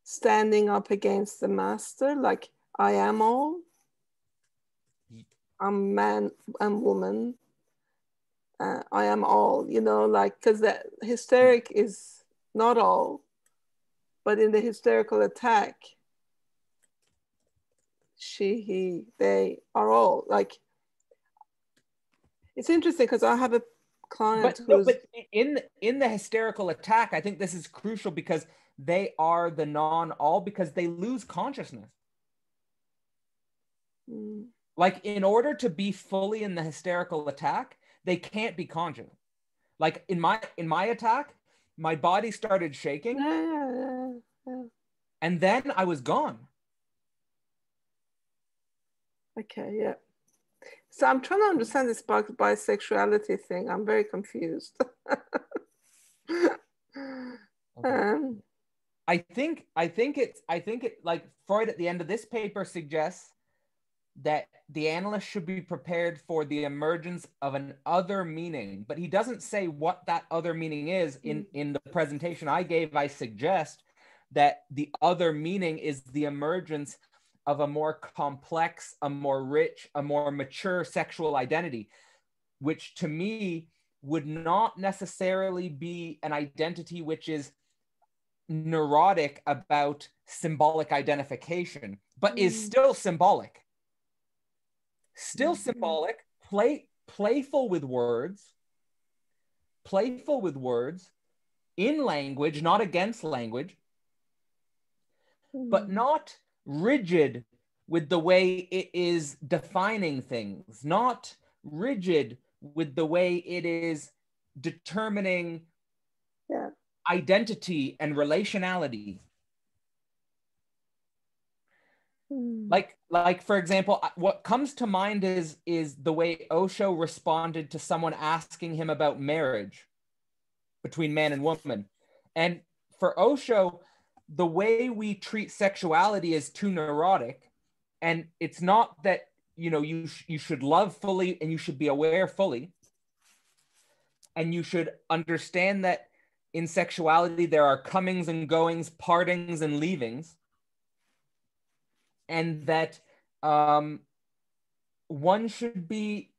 standing up against the master, like I am all. I'm man, I'm woman. I am all, because the hysteric is not all, but in the hysterical attack, she, he, they are all. Like, it's interesting because I have a client but in the hysterical attack, I think this is crucial because they are the non-all, because they lose consciousness. Like, in order to be fully in the hysterical attack, they can't be conscious. Like in my attack, my body started shaking, and then I was gone. Okay, yeah. So I'm trying to understand this bisexuality thing. I'm very confused. I think it, like Freud at the end of this paper suggests that the analyst should be prepared for the emergence of an other meaning, but he doesn't say what that other meaning is. In the presentation I gave, I suggest that the other meaning is the emergence of a more complex, a more rich, a more mature sexual identity, which to me would not necessarily be an identity which is neurotic about symbolic identification, but is still symbolic. Still symbolic, playful with words, in language, not against language, but not rigid with the way it is defining things, not rigid with the way it is determining identity and relationality. Like for example, what comes to mind is the way Osho responded to someone asking him about marriage between man and woman. And for Osho, the way we treat sexuality is too neurotic. And it's not that, you should love fully and you should be aware fully. And you should understand that in sexuality, there are comings and goings, partings and leavings, and that one should be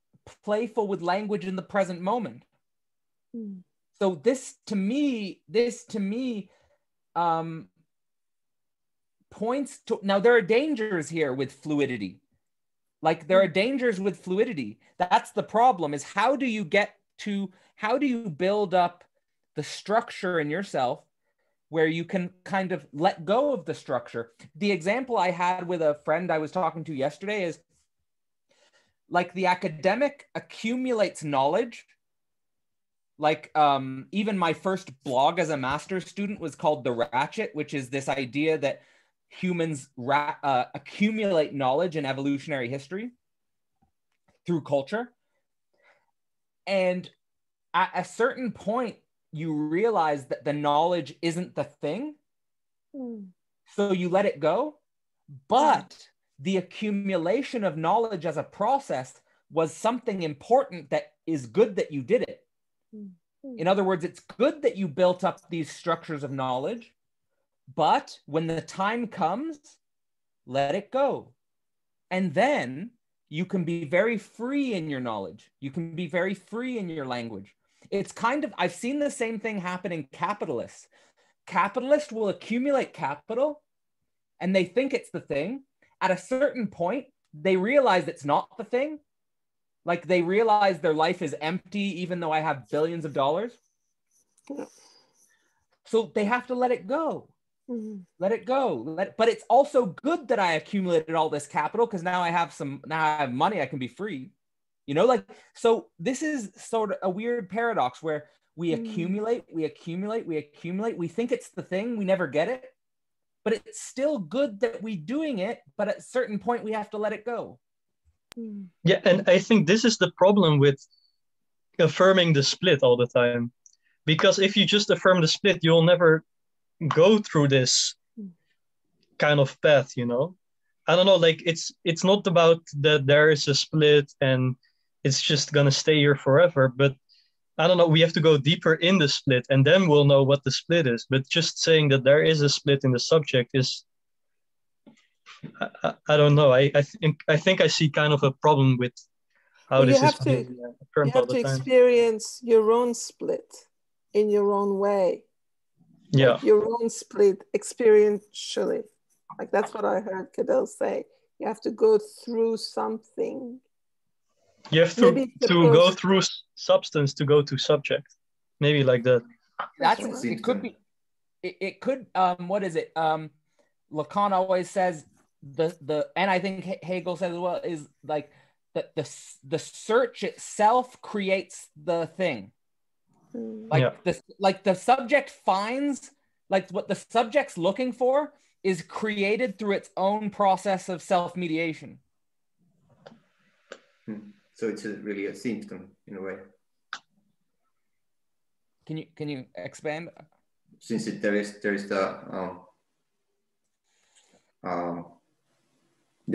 playful with language in the present moment. Mm. So this to me points to, now there are dangers here with fluidity. Like there are dangers with fluidity. That's the problem, is how do you build up the structure in yourself where you can kind of let go of the structure. The example I had with a friend I was talking to yesterday is like the academic accumulates knowledge. Like even my first blog as a master's student was called The Ratchet, which is this idea that humans accumulate knowledge in evolutionary history through culture. And at a certain point, you realize that the knowledge isn't the thing. So you let it go. But the accumulation of knowledge as a process was something important that is good that you did it. In other words, it's good that you built up these structures of knowledge, but when the time comes, let it go. And then you can be very free in your knowledge. You can be very free in your language. It's kind of, I've seen the same thing happen in capitalists. Capitalists will accumulate capital and they think it's the thing. At a certain point, they realize it's not the thing. Like they realize their life is empty, even though I have billions of dollars. So they have to let it go. Let it go. But it's also good that I accumulated all this capital because now I have money, I can be free. You know, like, so this is sort of a weird paradox where we accumulate, we think it's the thing, we never get it, but it's still good that we're doing it, but at a certain point we have to let it go. Yeah, and I think this is the problem with affirming the split all the time. Because if you just affirm the split, you'll never go through this kind of path, you know? I don't know, like it's not about that there is a split and it's just gonna stay here forever, but I don't know, we have to go deeper in the split and then we'll know what the split is. But just saying that there is a split in the subject is, I don't know. I think I see kind of a problem with how this is being affirmed all the time. You have to experience your own split in your own way. Yeah. Like your own split experientially. Like that's what I heard Cadell say. You have to go through something. You have to go through substance to go to subject. Maybe like that. It could be. It could. What is it? Lacan always says and I think Hegel says as well, is like that the search itself creates the thing. Like the subject finds, like what the subject's looking for is created through its own process of self-mediation. So it's really a symptom in a way. Can you expand? Since there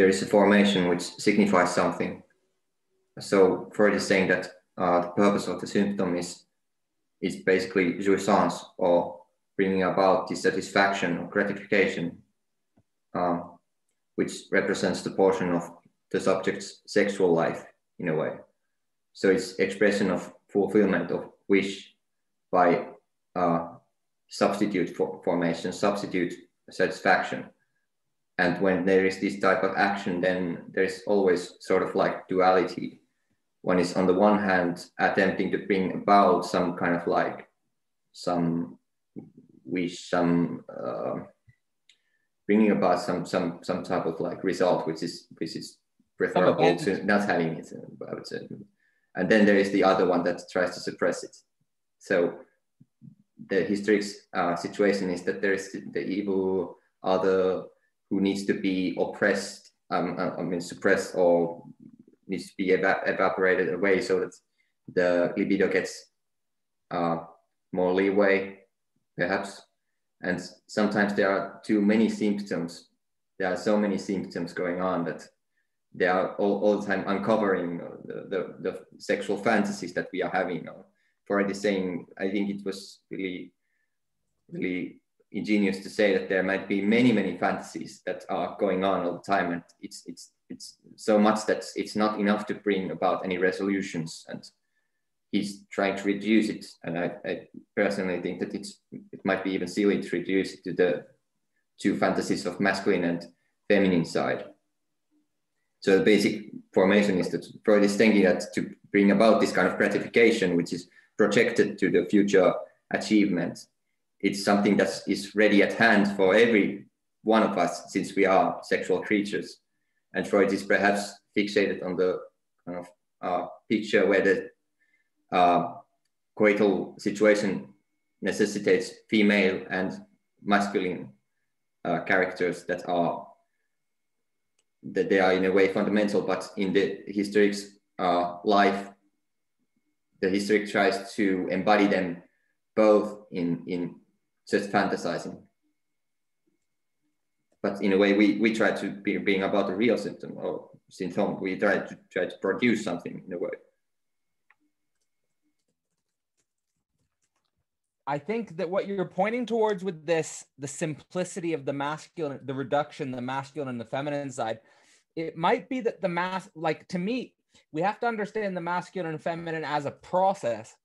is a formation which signifies something. So Freud is saying that the purpose of the symptom is basically jouissance, or bringing about dissatisfaction or gratification, which represents the portion of the subject's sexual life in a way. So it's expression of fulfillment of wish by substitute formation, substitute satisfaction. And when there is this type of action, then there's always sort of like duality. One is on the one hand attempting to bring about some kind of like some wish, bringing about some type of like result, which is preferable to not having it, I would say. And then there is the other one that tries to suppress it. So the hysteric situation is that there is the evil other who needs to be oppressed, suppressed, or needs to be evaporated away so that the libido gets more leeway, perhaps. And sometimes there are too many symptoms. There are so many symptoms going on that they are all the time uncovering the sexual fantasies that we are having. Freud is saying, I think it was really really ingenious to say that there might be many fantasies that are going on all the time, and it's so much that it's not enough to bring about any resolutions, and he's trying to reduce it. And I personally think that it might be even silly to reduce it to the two fantasies of masculine and feminine side. So the basic formation is that Freud is thinking that to bring about this kind of gratification, which is projected to the future achievement, it's something that is ready at hand for every one of us, since we are sexual creatures. And Freud is perhaps fixated on the kind of picture where the coital situation necessitates female and masculine characters that they are in a way fundamental, but in the hysteric's life, the hysteric tries to embody them both in just fantasizing. But in a way, we try to bring about a real symptom or symptom. We try to produce something in a way. I think that what you're pointing towards with this, the simplicity of the masculine, the reduction, the masculine and the feminine side, it might be that like to me, we have to understand the masculine and feminine as a process.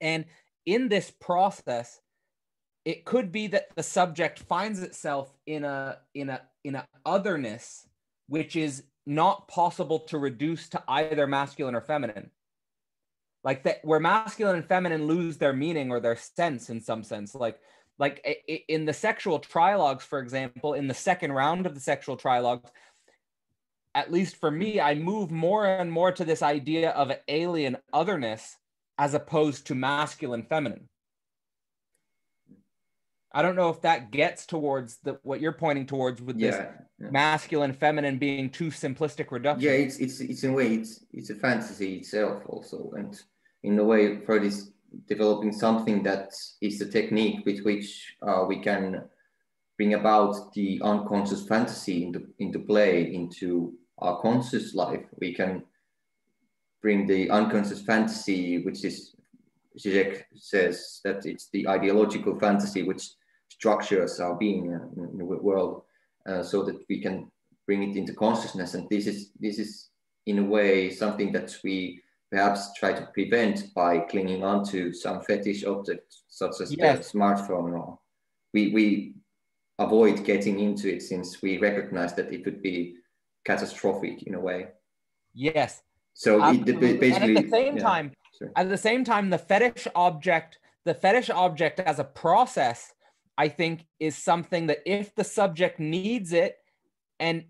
And in this process, it could be that the subject finds itself in a otherness, which is not possible to reduce to either masculine or feminine. Like that, where masculine and feminine lose their meaning or their sense in some sense. Like in the sexual trilogues, for example, in the second round of the sexual trilogues, at least for me, I move more and more to this idea of an alien otherness as opposed to masculine feminine. I don't know if that gets towards what you're pointing towards with this masculine feminine being too simplistic reduction. Yeah, it's in a way it's a fantasy itself also, and in a way Freud is developing something that is a technique with which we can bring about the unconscious fantasy into play into our conscious life. We can bring the unconscious fantasy, which is, Zizek says that it's the ideological fantasy which structures our being in the world, so that we can bring it into consciousness. And this is in a way something that we perhaps try to prevent by clinging on to some fetish object such as the smartphone, or we avoid getting into it since we recognize that it would be catastrophic in a way. Yes. So basically, and at the same time, the fetish object as a process, I think, is something that if the subject needs it, and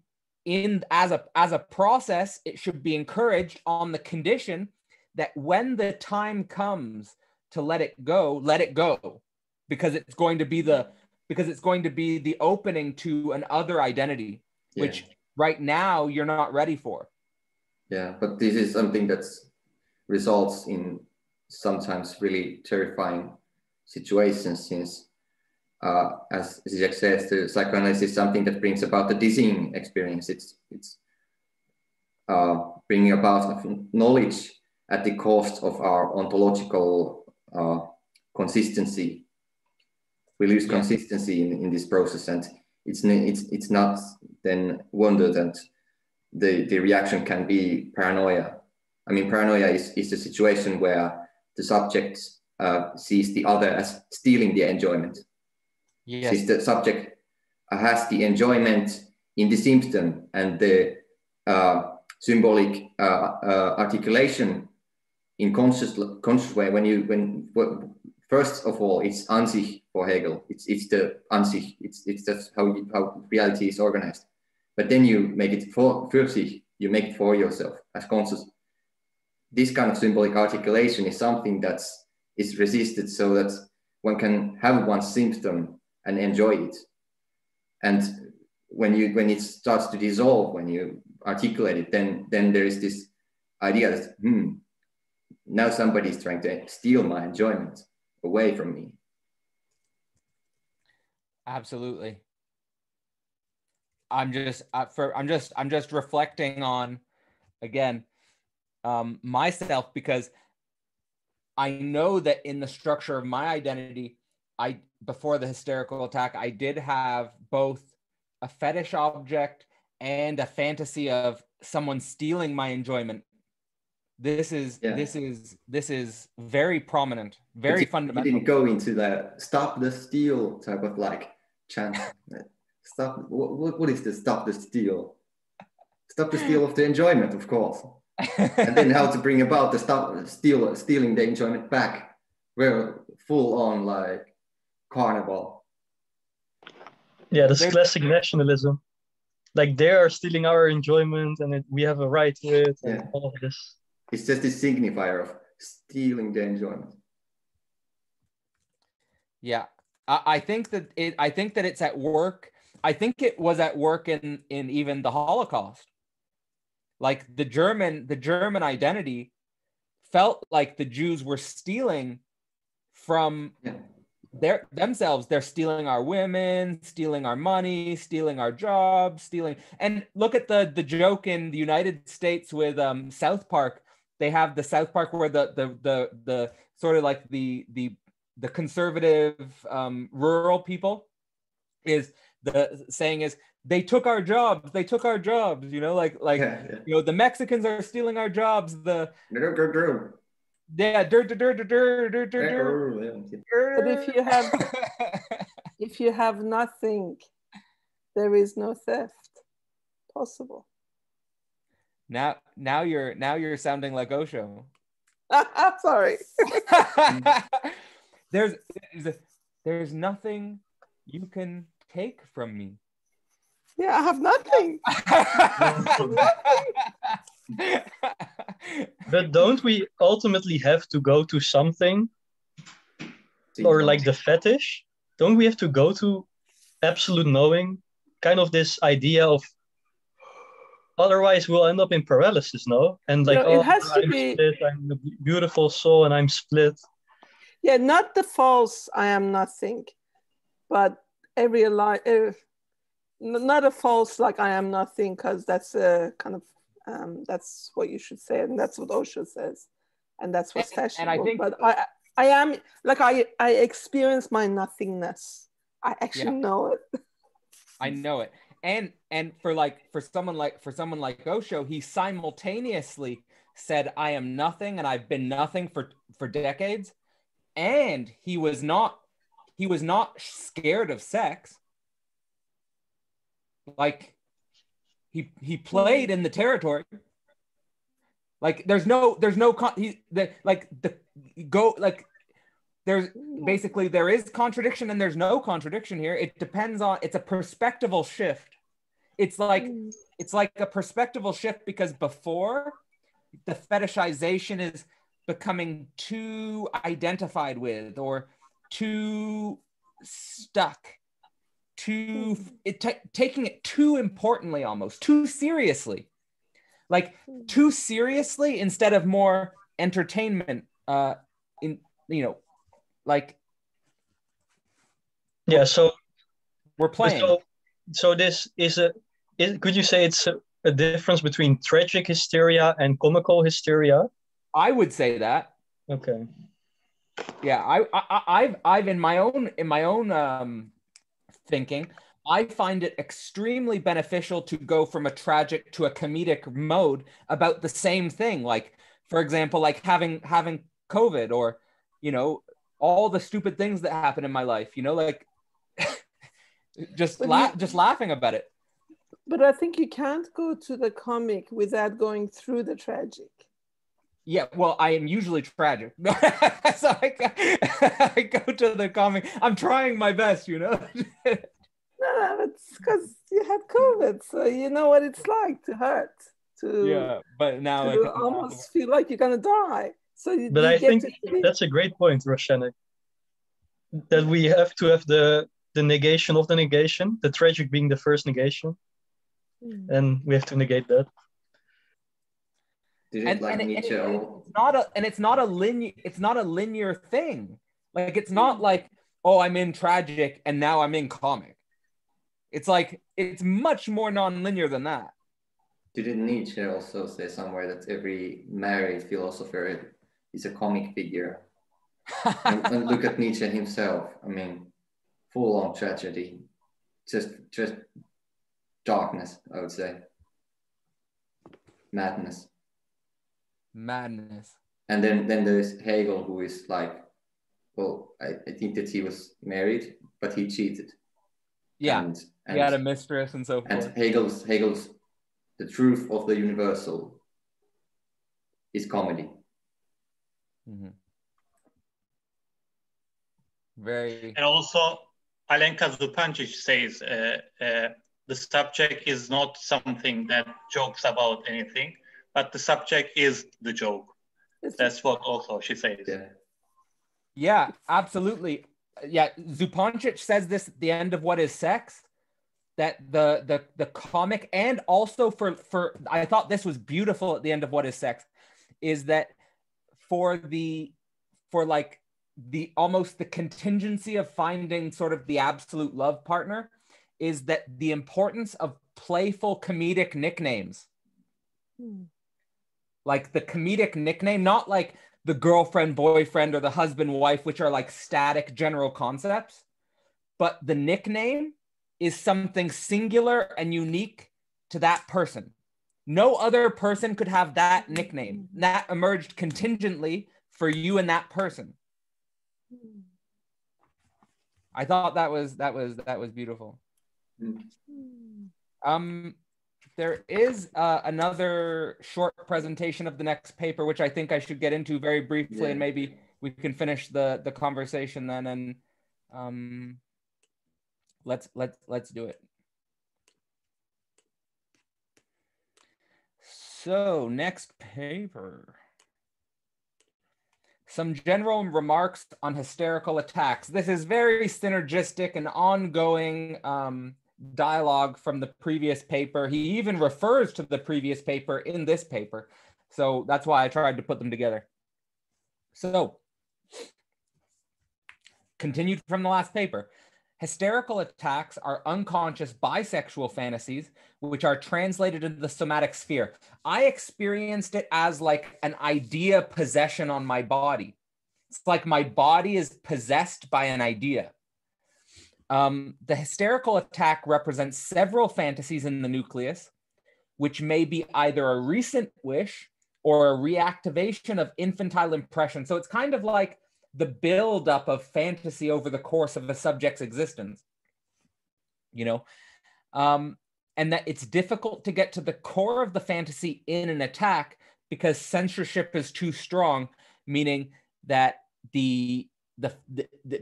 as a process, it should be encouraged on the condition that when the time comes to let it go, because it's going to be the opening to an other identity, which right now you're not ready for. Yeah, but this is something that results in sometimes really terrifying situations, since as Zizek says, the psychoanalysis is something that brings about the dizzying experience. It's bringing about knowledge at the cost of our ontological consistency. We lose consistency in this process, and it's not then wonder that the reaction can be paranoia. I mean, paranoia is a situation where the subject sees the other as stealing the enjoyment. Yes. Since the subject has the enjoyment in the symptom, and the symbolic articulation in conscious way, when first of all, it's an sich for Hegel. It's the an sich. It's just how reality is organized. But then you make it für sich. You make it for yourself as conscious. This kind of symbolic articulation is something that is resisted, so that one can have one symptom and enjoy it. And when it starts to dissolve, when you articulate it, then there is this idea that now somebody is trying to steal my enjoyment away from me. Absolutely. I'm just reflecting on, again, myself, because I know that in the structure of my identity, before the hysterical attack, I did have both a fetish object and a fantasy of someone stealing my enjoyment. This is very prominent, very fundamental. You didn't go into the stop the steal type of like chant. Stop. What is the stop the steal? Stop the steal of the enjoyment, of course. And then how to bring about the stealing the enjoyment back. We're full on like carnival. Yeah, that's classic nationalism. Like they are stealing our enjoyment and we have a right to it and all of this. It's just this signifier of stealing the enjoyment. Yeah, I think that it's at work. I think it was at work in even the Holocaust. Like the German identity felt like the Jews were stealing from themselves. They're stealing our women, stealing our money, stealing our jobs, stealing. And look at the joke in the United States with South Park. They have the South Park where the sort of like the conservative rural people is the saying is they took our jobs, you know, like you know, the Mexicans are stealing our jobs, but if you have nothing, there is no theft possible. Now you're sounding like Osho. Sorry. There's nothing you can take from me. Yeah, I have nothing. But don't we ultimately have to go to something? Or like the fetish? Don't we have to go to absolute knowing? Kind of this idea of otherwise we'll end up in paralysis, no? And like, it has to I'm be split, I'm a beautiful soul and I'm split. Yeah, not the false I am nothing, but not a false like I am nothing, because that's a kind of that's what you should say, and that's what Osho says, and that's what's fashionable. And I think, but I am like I experience my nothingness. I actually know it. I know it. And for someone like Osho, he simultaneously said, I am nothing and I've been nothing for decades. And he was not scared of sex. Like he played in the territory. Like there's there is contradiction and there's no contradiction here. It depends on, it's a perspectival shift. It's like a perspectival shift, because before the fetishization is becoming too identified with or too stuck, taking it too importantly, almost too seriously, instead of more entertainment so we're playing. So this is could you say it's a difference between tragic hysteria and comical hysteria? I would say that. Okay. Yeah, I've in my own thinking, I find it extremely beneficial to go from a tragic to a comedic mode about the same thing. Like, for example, like having COVID, or, you know, all the stupid things that happen in my life, you know, like just laughing about it. But I think you can't go to the comic without going through the tragic. Yeah, well, I am usually tragic. So I go to the comic. I'm trying my best, you know. No, it's because you had COVID, so you know what it's like to hurt. But now I almost feel like you're gonna die. But I think that's a great point, Roshanek. That we have to have the negation of the negation, the tragic being the first negation, and we have to negate that. It's not a linear thing. Like, it's not like, oh, I'm in tragic and now I'm in comic. It's like, it's much more non-linear than that. Didn't Nietzsche also say somewhere that every married philosopher is a comic figure? And look at Nietzsche himself. I mean, full-on tragedy, just darkness, I would say. Madness. And then there's Hegel, who is like, well, I think that he was married, but he cheated. Yeah, and he had a mistress and so forth. And Hegel's the truth of the universal is comedy. Mm-hmm. Very. And also, Alenka Zupancic says the subject is not something that jokes about anything, but the subject is the joke. That's what also she says. Yeah, absolutely. Yeah, Zupancic says this at the end of What is Sex, that the comic, and also for I thought this was beautiful at the end of What is Sex, is that for like the almost the contingency of finding sort of the absolute love partner is that the importance of playful comedic nicknames. Like the comedic nickname, not like the girlfriend, boyfriend, or the husband, wife, which are like static general concepts, but the nickname is something singular and unique to that person. No other person could have that nickname. That emerged contingently for you and that person. I thought that was beautiful. There is another short presentation of the next paper, which I think I should get into very briefly, and maybe we can finish the conversation then. And let's do it. So next paper. Some general remarks on hysterical attacks. This is very synergistic and ongoing dialogue from the previous paper. He even refers to the previous paper in this paper. So that's why I tried to put them together. So, continued from the last paper. Hysterical attacks are unconscious bisexual fantasies, which are translated into the somatic sphere. I experienced it as like an idea possession on my body. It's like my body is possessed by an idea. The hysterical attack represents several fantasies in the nucleus, which may be either a recent wish or a reactivation of infantile impression. So it's kind of like the buildup of fantasy over the course of a subject's existence, you know, and that it's difficult to get to the core of the fantasy in an attack because censorship is too strong, meaning that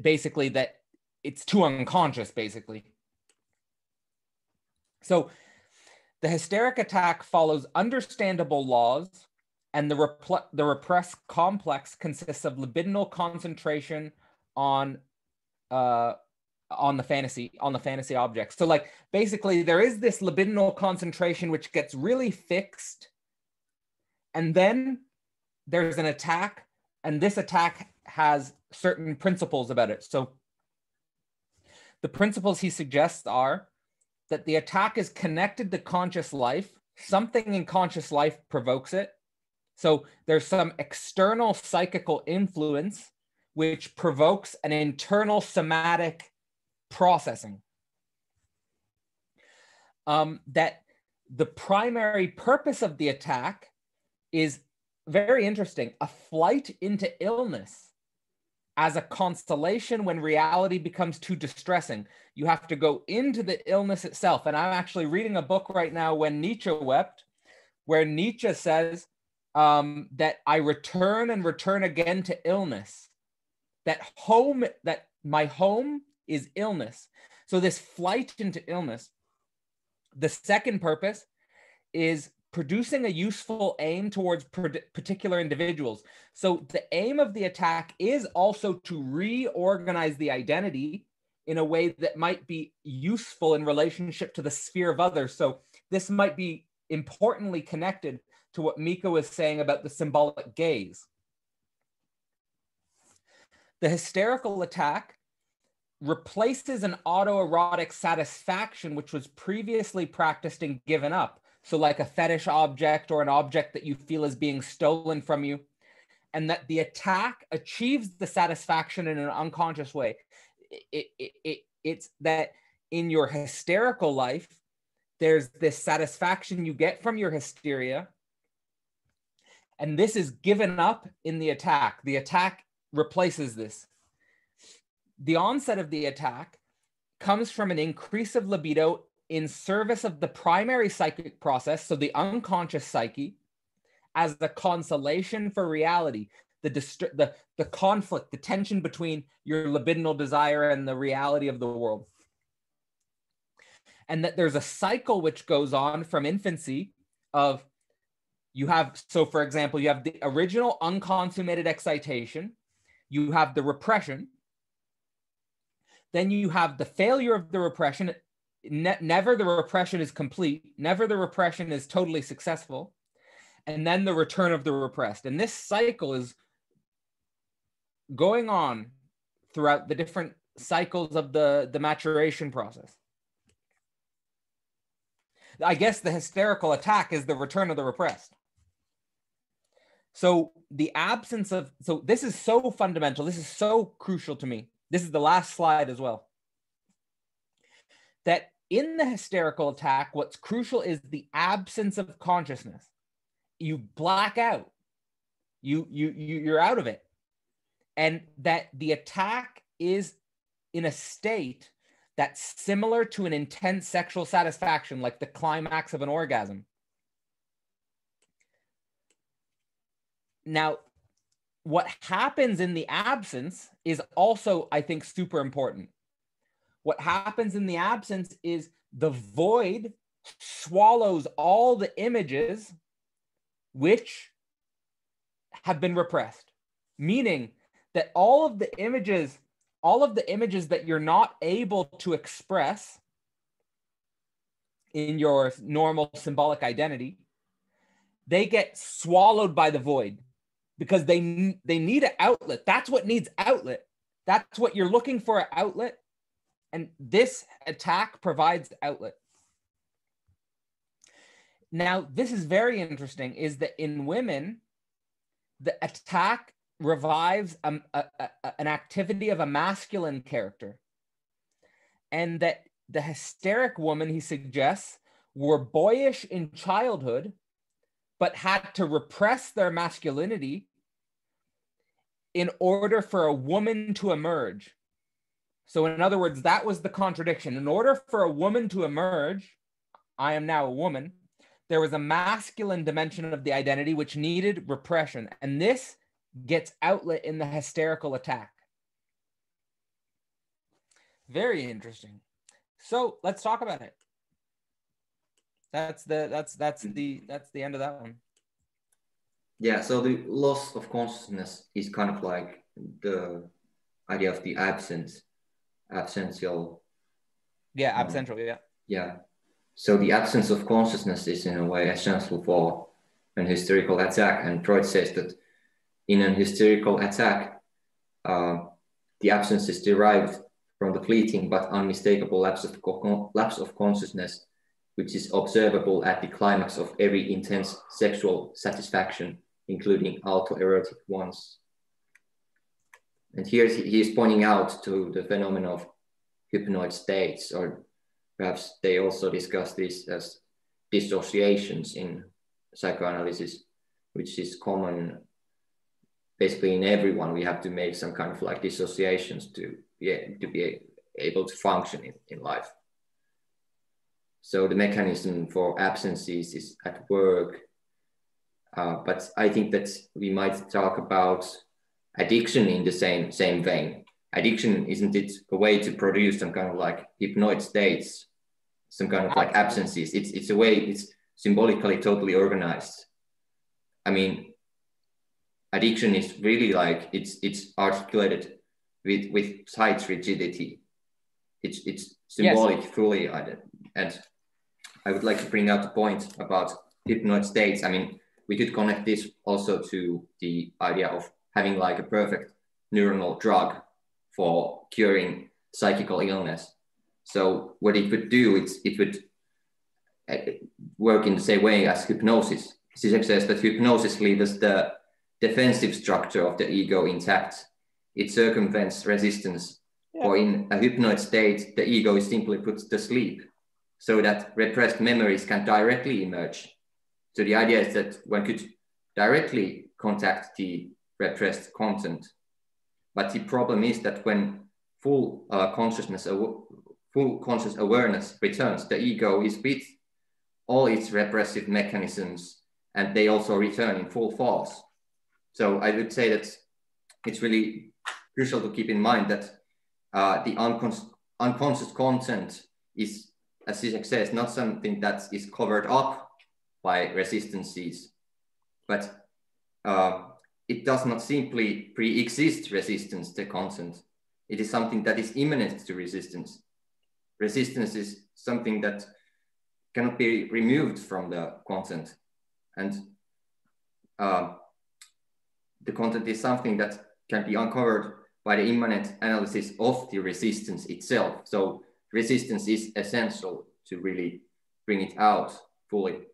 basically that it's too unconscious, basically. So the hysteric attack follows understandable laws, and the repressed complex consists of libidinal concentration on the fantasy object. So like basically there is this libidinal concentration which gets really fixed, and then there's an attack, and this attack has certain principles about it. So the principles he suggests are that the attack is connected to conscious life. Something in conscious life provokes it. So there's some external psychical influence which provokes an internal somatic processing. That the primary purpose of the attack is very interesting, a flight into illness as a consolation when reality becomes too distressing. You have to go into the illness itself. And I'm actually reading a book right now, When Nietzsche Wept, where Nietzsche says that I return and return again to illness, that my home is illness. So this flight into illness. The second purpose is producing a useful aim towards particular individuals. So the aim of the attack is also to reorganize the identity in a way that might be useful in relationship to the sphere of others. So this might be importantly connected to what Mika was saying about the symbolic gaze. The hysterical attack replaces an autoerotic satisfaction which was previously practiced and given up. So like a fetish object or an object that you feel is being stolen from you. and that the attack achieves the satisfaction in an unconscious way. It's that in your hysterical life, there's this satisfaction you get from your hysteria, and this is given up in the attack. The attack replaces this. The onset of the attack comes from an increase of libido in service of the primary psychic process, so the unconscious psyche, as the consolation for reality, the conflict, the tension between your libidinal desire and the reality of the world. And that there's a cycle which goes on from infancy of you have, so for example, you have the original unconsummated excitation, you have the repression, then you have the failure of the repression. Never the repression is complete, never the repression is totally successful, and then the return of the repressed. And this cycle is going on throughout the different cycles of the maturation process. I guess the hysterical attack is the return of the repressed. So the absence of, so this is so fundamental, this is so crucial to me. This is the last slide as well. That in the hysterical attack, what's crucial is the absence of consciousness. You black out. You're out of it. And that the attack is in a state that's similar to an intense sexual satisfaction, like the climax of an orgasm. Now, what happens in the absence is also, I think, super important. What happens in the absence is the void swallows all the images which have been repressed, meaning that all of the images that you're not able to express in your normal symbolic identity, they get swallowed by the void because they need an outlet. That's what needs outlet. That's what you're looking for, an outlet. And this attack provides outlet. Now, this is very interesting, is that in women, the attack revives an activity of a masculine character. And that the hysteric woman, he suggests, were boyish in childhood, but had to repress their masculinity in order for a woman to emerge. So in other words, that was the contradiction. In order for a woman to emerge, I am now a woman, there was a masculine dimension of the identity which needed repression. And this gets outlet in the hysterical attack. Very interesting. So let's talk about it. That's the end of that one. Yeah, so the loss of consciousness is kind of like the idea of the absential. Yeah, absential, yeah. Yeah. So the absence of consciousness is in a way essential for an hysterical attack. And Freud says that in an hysterical attack, the absence is derived from the fleeting but unmistakable lapse of consciousness, which is observable at the climax of every intense sexual satisfaction, including autoerotic ones. And here he is pointing out to the phenomenon of hypnoid states, or perhaps they also discuss this as dissociations in psychoanalysis, which is common basically in everyone. We have to make some kind of like dissociations to be able to function in life. So the mechanism for absences is at work. But I think that we might talk about addiction in the same vein. Addiction, isn't it a way to produce some kind of like hypnoid states, some kind of like absences? It's a way, it's symbolically totally organized. I mean, addiction is really like, it's articulated with tight rigidity. It's symbolic, yes. Fully. And I would like to bring out the point about hypnoid states. I mean, we could connect this also to the idea of having like a perfect neuronal drug for curing psychical illness. So what it would do, it would work in the same way as hypnosis. Zizek says that hypnosis leaves the defensive structure of the ego intact. It circumvents resistance. Yeah. Or in a hypnoid state, the ego is simply put to sleep so that repressed memories can directly emerge. So the idea is that one could directly contact the repressed content. But the problem is that when full conscious awareness returns, the ego is with all its repressive mechanisms, and they also return in full force. So I would say that it's really crucial to keep in mind that the unconscious content is, as Zizek says, not something that is covered up by resistances, but it does not simply pre-exist resistance to content. It is something that is immanent to resistance. Resistance is something that cannot be removed from the content. And the content is something that can be uncovered by the immanent analysis of the resistance itself. So resistance is essential to really bring it out fully.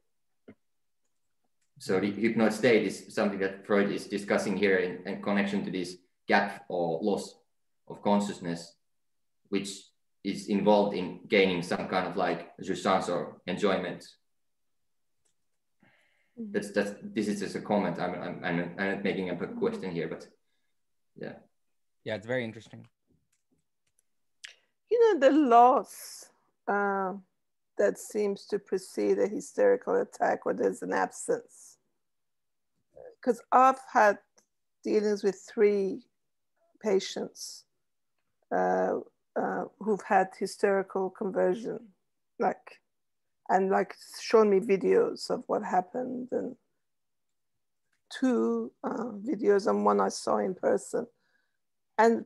So the hypnoid state is something that Freud is discussing here in connection to this gap or loss of consciousness, which is involved in gaining some kind of like jouissance or enjoyment. This is just a comment. I'm not making up a question here, but yeah. Yeah, it's very interesting. You know, the loss that seems to precede a hysterical attack where there's an absence. Because I've had dealings with 3 patients who've had hysterical conversion, and shown me videos of what happened, and 2 videos and 1 I saw in person. And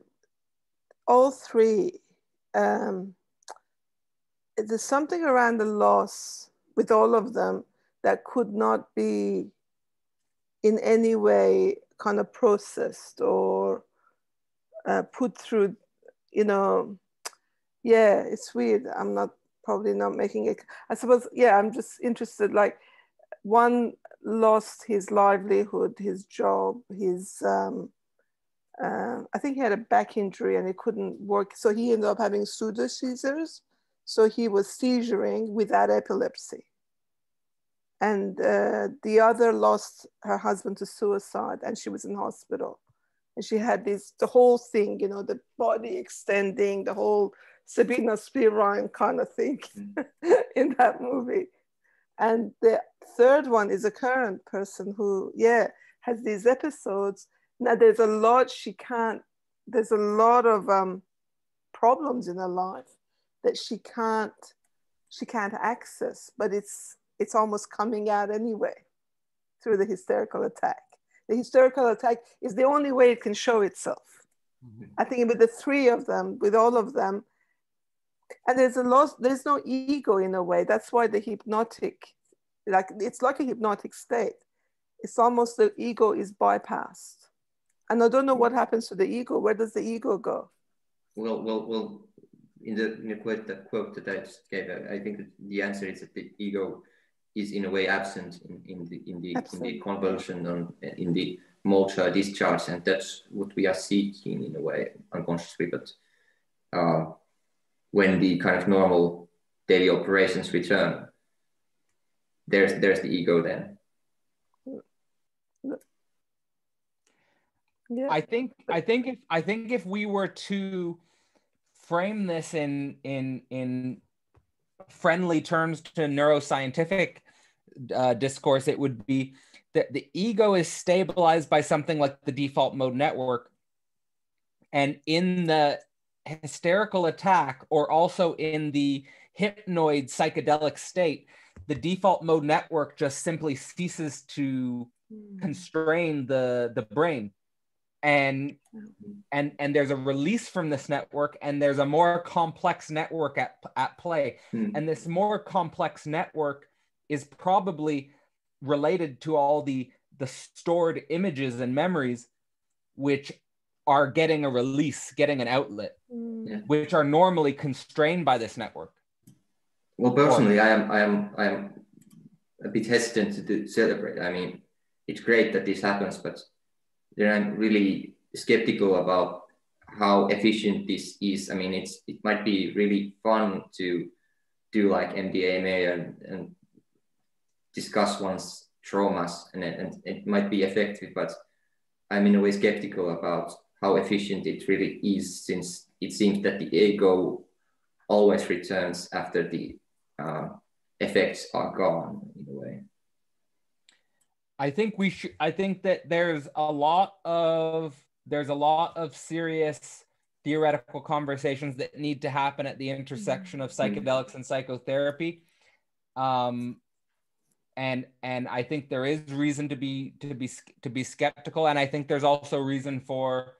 all 3, there's something around the loss with all of them that could not be in any way kind of processed or put through, you know. Yeah, it's weird. I'm probably not making it. I suppose, yeah, I'm just interested. Like, one lost his livelihood, his job, his, I think he had a back injury and he couldn't work. So he ended up having pseudo seizures. So he was seizuring without epilepsy. And the other lost her husband to suicide, and she was in hospital. And she had the whole thing, you know, the body extending, the whole Sabina Spirine kind of thing in that movie. And the third one is a current person who, yeah, has these episodes. Now there's a lot there's a lot of problems in her life that she can't access, but it's almost coming out anyway through the hysterical attack. The hysterical attack is the only way it can show itself. Mm-hmm. I think with the 3 of them, with all of them, and there's no ego in a way. That's why the hypnotic, it's like a hypnotic state. It's almost the ego is bypassed. And I don't know what happens to the ego. Where does the ego go? Well, in the quote that I just gave, I think that the answer is that the ego is in a way absent in the convulsion, in the motor discharge, and that's what we are seeking in a way unconsciously. But when the kind of normal daily operations return, there's the ego then. Yeah. I think if we were to frame this in friendly terms to neuroscientific discourse, it would be that the ego is stabilized by something like the default mode network. And in the hysterical attack, or also in the hypnoid psychedelic state, the default mode network just simply ceases to constrain the brain. And there's a release from this network, and there's a more complex network at play. And this more complex network is probably related to all the stored images and memories, which are getting a release, getting an outlet, which are normally constrained by this network. Well, personally, I am a bit hesitant to celebrate. I mean, it's great that this happens, but then I'm really skeptical about how efficient this is. I mean, it might be really fun to do like MDMA and discuss one's traumas, and it might be effective, but I'm in a way skeptical about how efficient it really is, since it seems that the ego always returns after the effects are gone in a way. I think that there's a lot of serious theoretical conversations that need to happen at the intersection of psychedelics and psychotherapy. And I think there is reason to be skeptical, and I think there's also reason for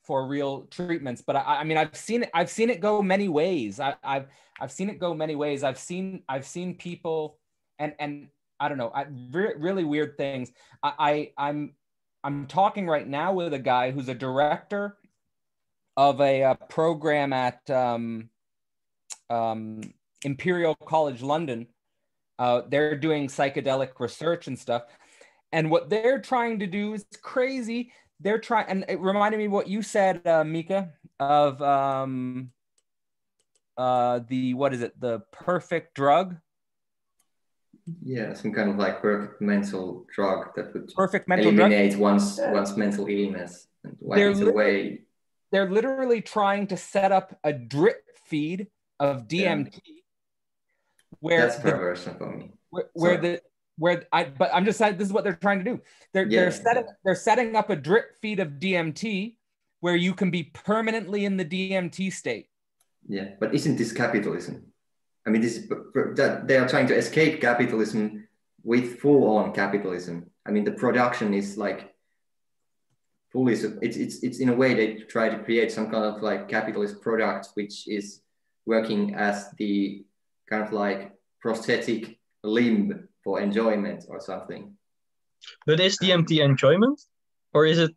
real treatments. But I mean, I've seen it go many ways. I've seen it go many ways. I've seen people and I don't know, really weird things. I'm talking right now with a guy who's a director of a program at Imperial College London. They're doing psychedelic research and stuff. And what they're trying to do is crazy. They're trying, and it reminded me what you said, Mika, of the perfect drug? Yeah, some kind of like perfect mental drug that would eliminate one's mental illness and wipe it away. They're literally trying to set up a drip feed of DMT. Yeah. Where that's perverse for me. But I'm just saying this is what they're trying to do. They're setting up a drip feed of DMT where you can be permanently in the DMT state. Yeah, but isn't this capitalism? I mean, they are trying to escape capitalism with full-on capitalism. I mean, the production is like fully. It's in a way they try to create some kind of like capitalist product, which is working as the kind of like prosthetic limb for enjoyment or something. But is DMT enjoyment, or is it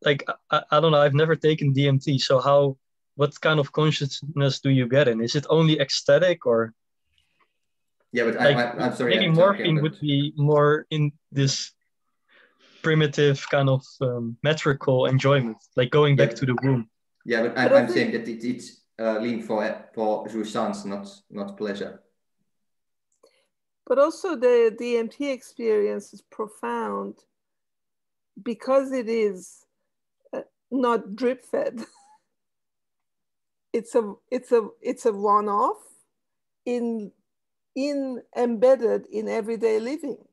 like I don't know? I've never taken DMT, so what kind of consciousness do you get in? Is it only ecstatic, or? Yeah, but like, I'm sorry. Maybe morphine would be more in this primitive kind of metrical enjoyment, like going back to the womb. Yeah, but I'm saying that it's linked for jouissance, not pleasure. But also the DMT experience is profound because it is not drip fed. It's a one-off in embedded in everyday living.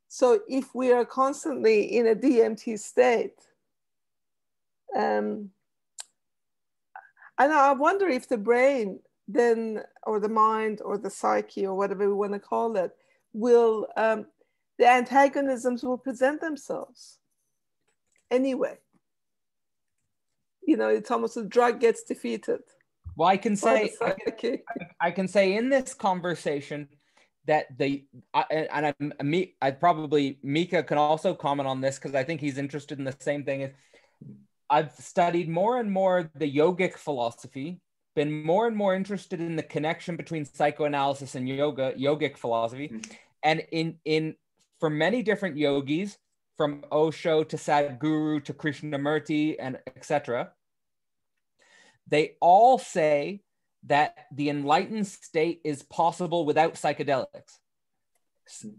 So if we are constantly in a DMT state, and I wonder if the brain then, or the mind, or the psyche, or whatever we want to call it, will the antagonisms will present themselves anyway. You know, it's almost the drug gets defeated. Well, I can say in this conversation that I probably Mika can also comment on this because I think he's interested in the same thing. Is I've studied more and more the yogic philosophy, been more and more interested in the connection between psychoanalysis and yogic philosophy, and for many different yogis, from Osho to Sadhguru to Krishnamurti and etc. They all say that the enlightened state is possible without psychedelics.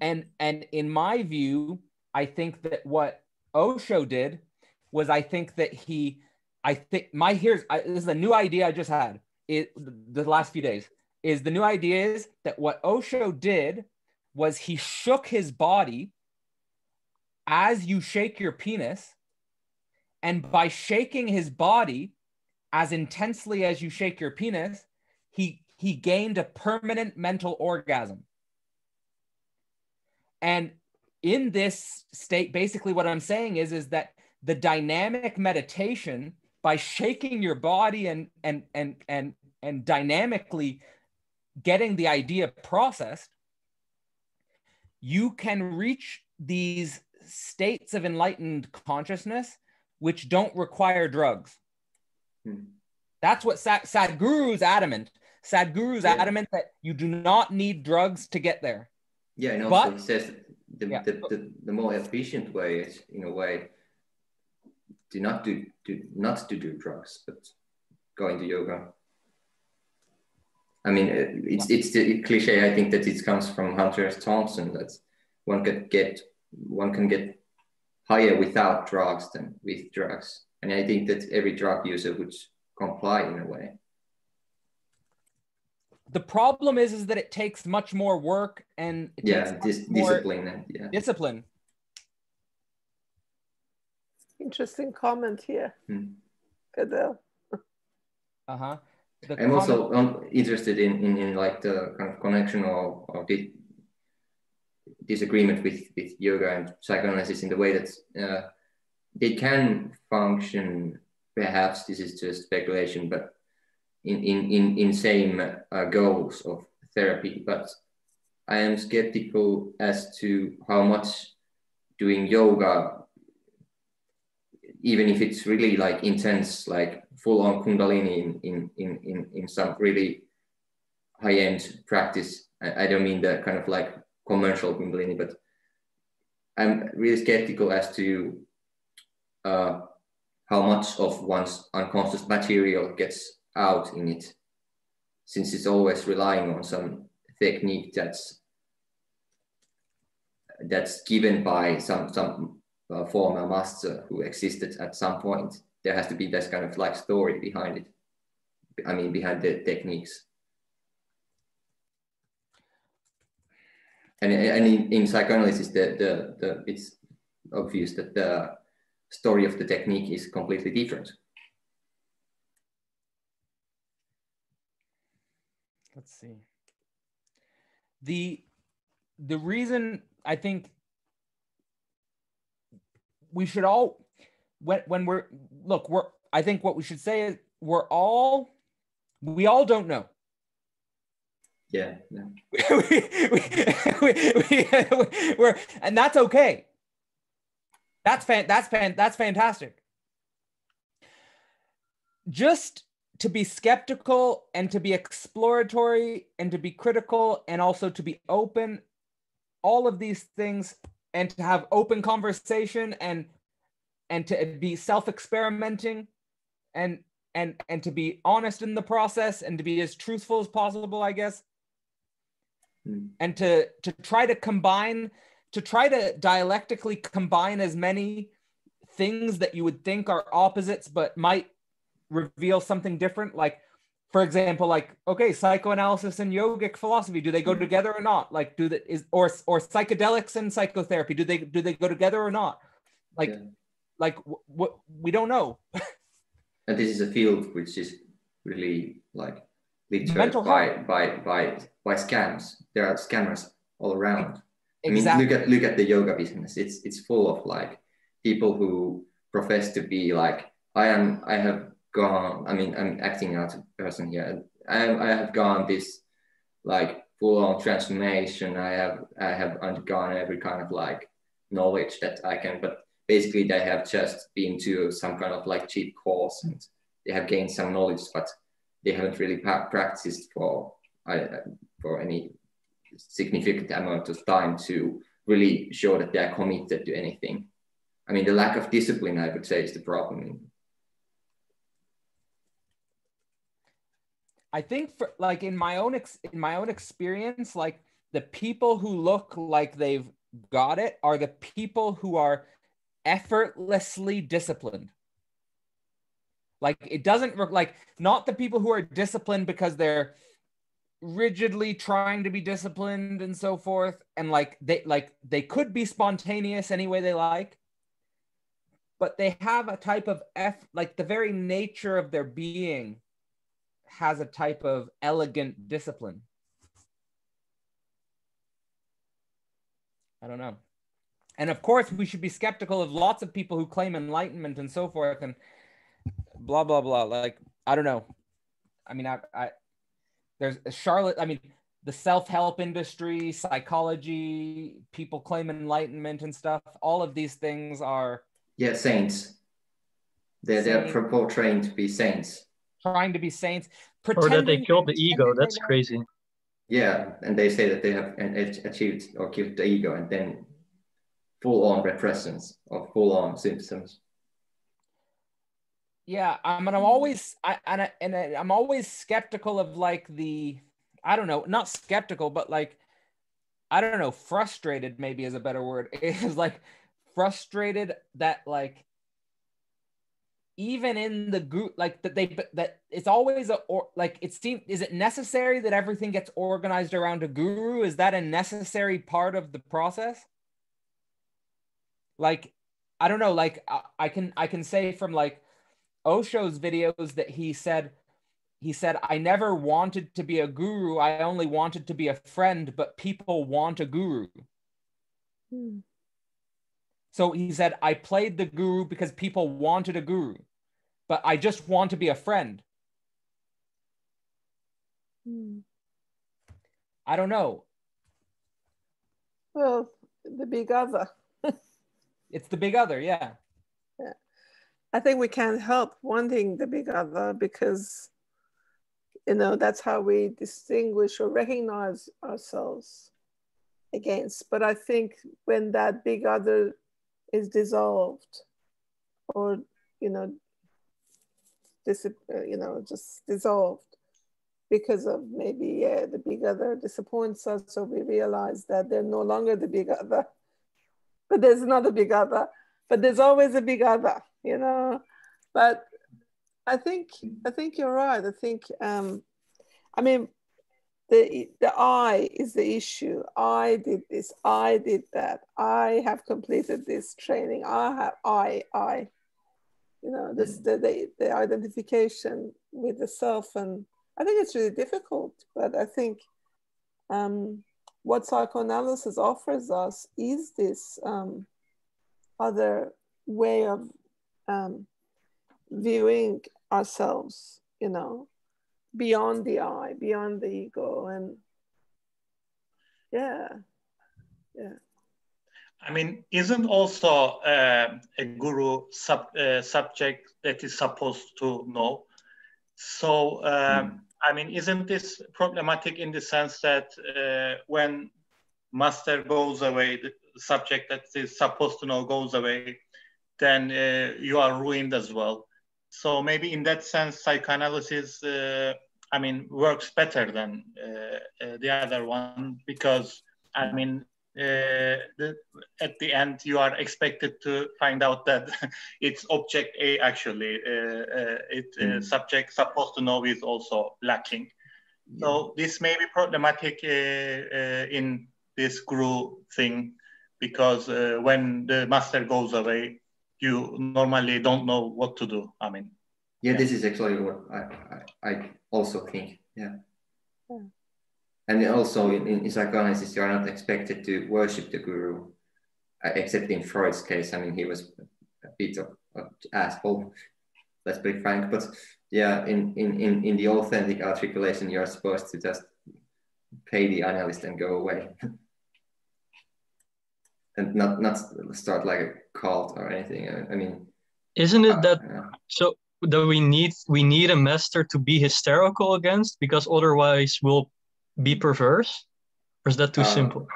And in my view, I think that what Osho did was this is a new idea I just had the last few days, is the new idea is that what Osho did was he shook his body as you shake your penis, and by shaking his body as intensely as you shake your penis, he gained a permanent mental orgasm. And in this state, basically what I'm saying is that the dynamic meditation, by shaking your body and dynamically getting the idea processed, you can reach these states of enlightened consciousness which don't require drugs. That's what Sadhguru's adamant. Sadhguru's adamant that you do not need drugs to get there. Yeah, and also it says the more efficient way is, in a way, not to do drugs, but go into yoga. I mean, it's the cliche. I think that it comes from Hunter S. Thompson, that one can get higher without drugs than with drugs. And I think that every drug user would comply in a way. The problem is that it takes much more work and discipline. Discipline. Interesting comment here. Cadell. I'm also interested in like the kind of connection or the disagreement with yoga and psychoanalysis in the way that they can function, perhaps this is just speculation, but in same goals of therapy. But I am skeptical as to how much doing yoga, even if it's really like intense, like full-on Kundalini in some really high-end practice. I don't mean the kind of like commercial Kundalini, but I'm really skeptical as to how much of one's unconscious material gets out in it, since it's always relying on some technique that's given by some former master who existed at some point. There has to be this kind of like story behind it. I mean, behind the techniques. And in psychoanalysis, it's obvious that the story of the technique is completely different. Let's see. The reason I think we should all, I think what we should say is we all don't know. Yeah. And that's okay. That's fantastic. Just to be skeptical and to be exploratory and to be critical and also to be open, all of these things, and to have open conversation and to be self-experimenting and to be honest in the process and to be as truthful as possible, I guess. And to try to dialectically combine as many things that you would think are opposites but might reveal something different. Like, for example, like, okay, psychoanalysis and yogic philosophy, do they go together or not? Like, or psychedelics and psychotherapy, do they go together or not? Like, what we don't know. And this is a field which is really like littered by scams. There are scammers all around. Exactly. I mean, look at the yoga business. It's full of like people who profess to be like, I'm acting out a person here. I have gone this like full-on transformation. I have undergone every kind of like knowledge that I can, but basically they have just been to some kind of like cheap course and they have gained some knowledge, but they haven't really practiced for any significant amount of time to really show that they are committed to anything. I mean, the lack of discipline, I would say, is the problem. I think for like in my own experience, like the people who look like they've got it are the people who are effortlessly disciplined. Like it doesn't look like, not the people who are disciplined because they're rigidly trying to be disciplined and so forth, and they could be spontaneous any way they like, but they have a type of like the very nature of their being has a type of elegant discipline. I don't know. And of course, we should be skeptical of lots of people who claim enlightenment and so forth and blah, blah, blah. Like, I don't know. I mean, there's Charlotte, I mean, the self-help industry, psychology, people claim enlightenment and stuff. All of these things are... Yeah, saints. They're portraying to be saints. Trying to be saints. Or that they killed the ego. That's crazy. Yeah, and they say that they have achieved or killed the ego, and then full-on repressions or full-on symptoms. Yeah, I'm always I'm always skeptical of like I don't know, not skeptical, but like, I don't know, frustrated maybe is a better word. Is like frustrated that like even in the group, like that it's always like it seems, is it necessary that everything gets organized around a guru? Is that a necessary part of the process? Like, I don't know, like I can say from like Osho's videos that he said, I never wanted to be a guru. I only wanted to be a friend, but people want a guru. Hmm. So he said, I played the guru because people wanted a guru, but I just want to be a friend. Hmm. I don't know. Well, the big other. It's the big other, yeah. Yeah. I think we can't help wanting the big other because, you know, that's how we distinguish or recognize ourselves against. But I think when that big other is dissolved or, you know, just dissolved because of maybe the big other disappoints us, so we realize that they're no longer the big other, but there's another big other, but there's always a big other, you know. But I think you're right. I think I mean the I is the issue. I did this, I did that, I have completed this training, I, you know, this the identification with the self. And I think it's really difficult, but I think what psychoanalysis offers us is this other way of viewing ourselves, you know, beyond the I, beyond the ego. And yeah. I mean, isn't also a guru subject that is supposed to know? So, I mean, isn't this problematic in the sense that when master goes away, the subject that is supposed to know goes away, then you are ruined as well. So maybe in that sense, psychoanalysis, I mean, works better than the other one because, I mean, at the end, you are expected to find out that it's object A actually. Subject supposed to know is also lacking. Yeah. So this may be problematic in this guru thing because when the master goes away, you normally don't know what to do. I mean, yeah, this is actually what I also think. Yeah. And also in psychoanalysis, you are not expected to worship the guru, except in Freud's case. I mean, he was a bit of an asshole, let's be frank. But yeah, in the authentic articulation, you're supposed to just pay the analyst and go away. And not start like a cult or anything. I mean, isn't it that so that we need a master to be hysterical against, because otherwise we'll be perverse? Or is that too simple?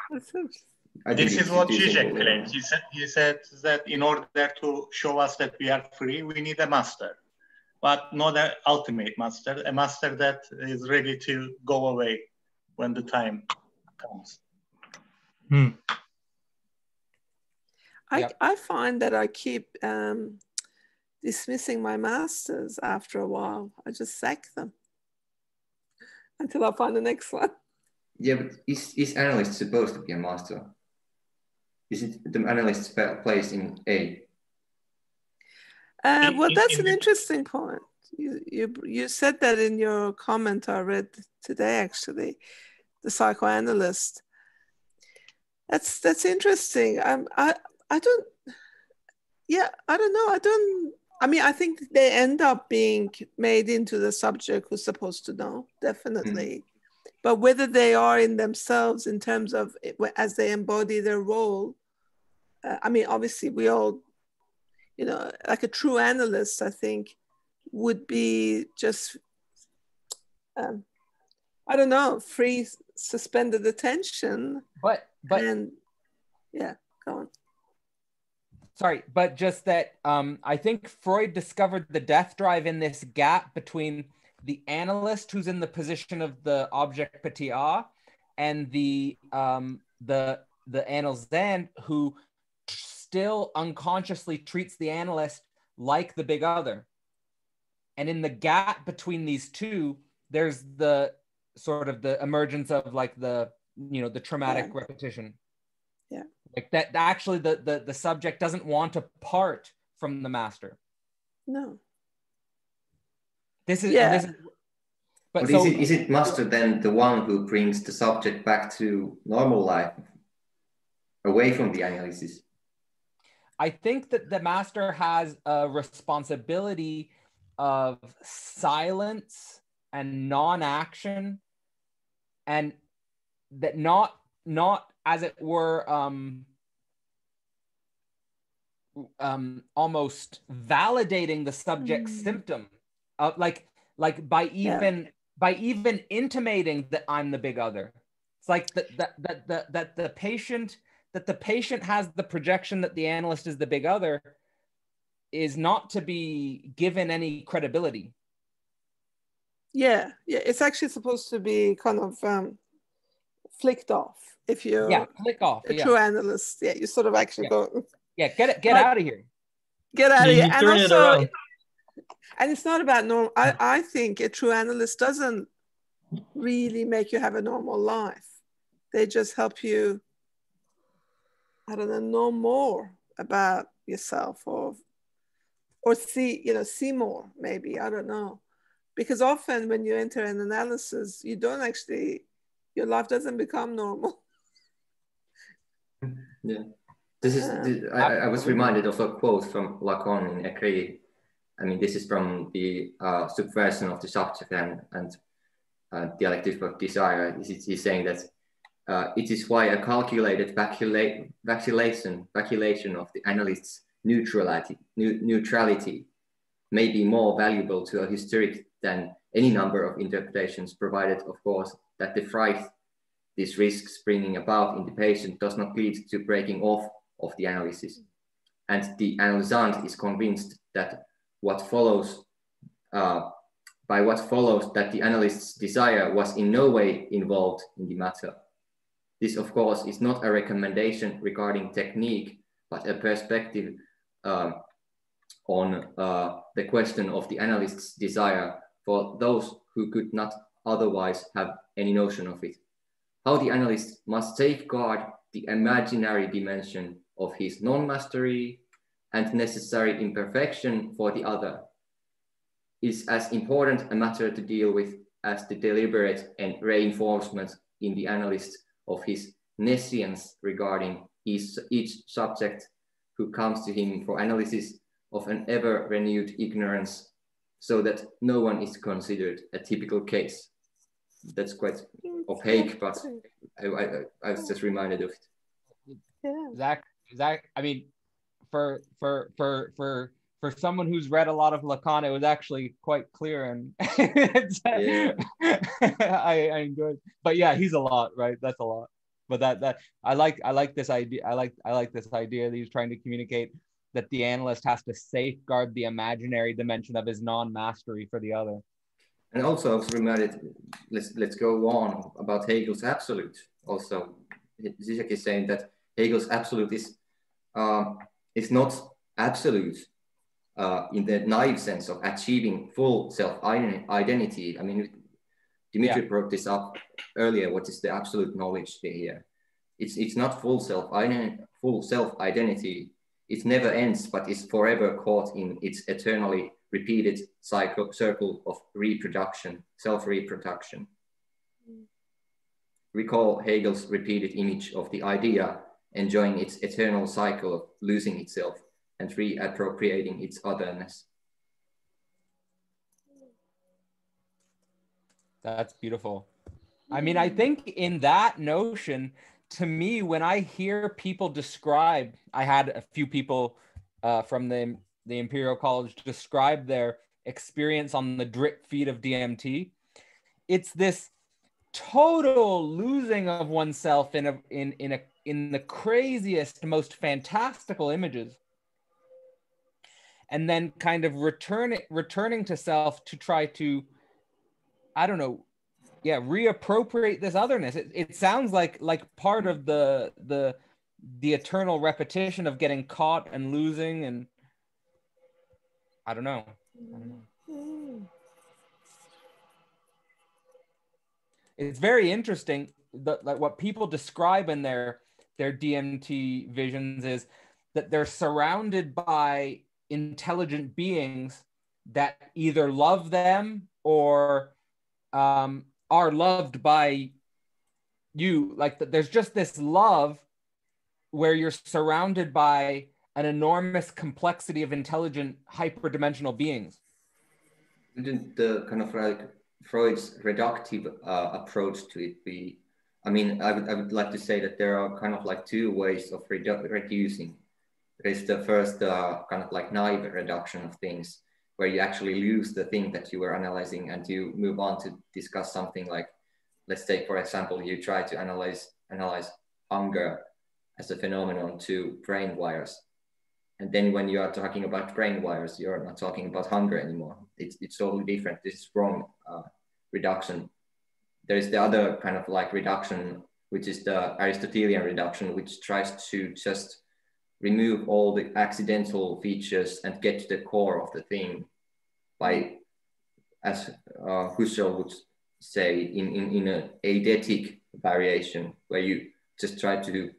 This is what Zizek claims. He said that in order to show us that we are free, we need a master, but not an ultimate master, a master that is ready to go away when the time comes. I find that I keep dismissing my masters after a while. I just sack them until I find the next one. Yeah, but is analyst supposed to be a master? Is it the analyst's place in A? Well, that's an interesting point. You said that in your comment I read today, actually, the psychoanalyst. That's interesting. I don't know. I mean, I think they end up being made into the subject who's supposed to know, definitely. But whether they are in themselves in terms of as they embody their role, I mean, obviously we all, you know, like a true analyst, I think, would be just, I don't know, free, suspended attention. But and yeah, go on. sorry, but just that I think Freud discovered the death drive in this gap between the analyst who's in the position of the object patia and the analysand who still unconsciously treats the analyst like the big other. And in the gap between these two, there's the sort of the emergence of like the, you know, the traumatic repetition. Yeah. Like that actually the subject doesn't want to part from the master. No. This is, but so, is it master then the one who brings the subject back to normal life, away from the analysis? I think that the master has a responsibility of silence and non-action, and that not as it were almost validating the subject's symptom of like by even intimating that I'm the big other. It's like that the patient has the projection that the analyst is the big other is not to be given any credibility. Yeah, it's actually supposed to be kind of flicked off. If you're flick off. A true analyst, you sort of actually go. Get out of here. Get out of here. And also, and it's not about normal. I think a true analyst doesn't really make you have a normal life. They just help you, I don't know more about yourself or see more, maybe, I don't know. Because often when you enter an analysis, you don't actually, your life doesn't become normal. Yeah. I was reminded of a quote from Lacan in Écrit. I mean, this is from the subversion of the subject and dialectic of desire. He's saying that it is why a calculated vacillation of the analyst's neutrality may be more valuable to a hysteric than any number of interpretations, provided, of course, that the fright these risks bringing about in the patient does not lead to breaking off of the analysis. And the analysand is convinced that by what follows that the analyst's desire was in no way involved in the matter. This, of course, is not a recommendation regarding technique, but a perspective on the question of the analyst's desire for those who could not otherwise have any notion of it. How the analyst must safeguard the imaginary dimension of his non-mastery and necessary imperfection for the other is as important a matter to deal with as the deliberate and reinforcement in the analyst of his nescience regarding each subject who comes to him for analysis of an ever-renewed ignorance, so that no one is considered a typical case. That's quite opaque, but I was just reminded of it. Yeah. Zach, I mean, for someone who's read a lot of Lacan, it was actually quite clear, and I enjoyed. But yeah, he's a lot, right? That's a lot. But that I like this idea. I like this idea that he's trying to communicate that the analyst has to safeguard the imaginary dimension of his non-mastery for the other. And also, I was reminded, let's go on about Hegel's absolute. Also, Zizek is saying that Hegel's absolute is not absolute in the naive sense of achieving full self-identity. I mean, Dimitri brought this up earlier. What is the absolute knowledge here? It's not full self-identity. It never ends, but is forever caught in its eternally repeated circle of reproduction, self-reproduction. Recall Hegel's repeated image of the idea enjoying its eternal cycle of losing itself and reappropriating its otherness. That's beautiful. I mean, I think in that notion, to me, when I hear people describe, I had a few people from the Imperial College describe their experience on the drip feed of DMT. It's this total losing of oneself in the craziest, most fantastical images. and then kind of returning to self to try to, I don't know, yeah, reappropriate this otherness. It sounds like part of the eternal repetition of getting caught and losing, and I don't know. It's very interesting that like what people describe in their DMT visions is that they're surrounded by intelligent beings that either love them or are loved by you. Like there's just this love where you're surrounded by an enormous complexity of intelligent hyperdimensional beings. Wouldn't the kind of like Freud's reductive approach to it be, I mean, I would like to say that there are kind of like two ways of reducing. There is the first kind of like naive reduction of things, where you actually lose the thing that you were analyzing and you move on to discuss something like, let's take, for example, you try to analyze hunger as a phenomenon to brain wires. And then when you are talking about brain wires, you're not talking about hunger anymore. It's totally different. This is wrong reduction. There is the other kind of like reduction, which is the Aristotelian reduction, which tries to just remove all the accidental features and get to the core of the thing by, as Husserl would say, in an eidetic variation, where you just try to do.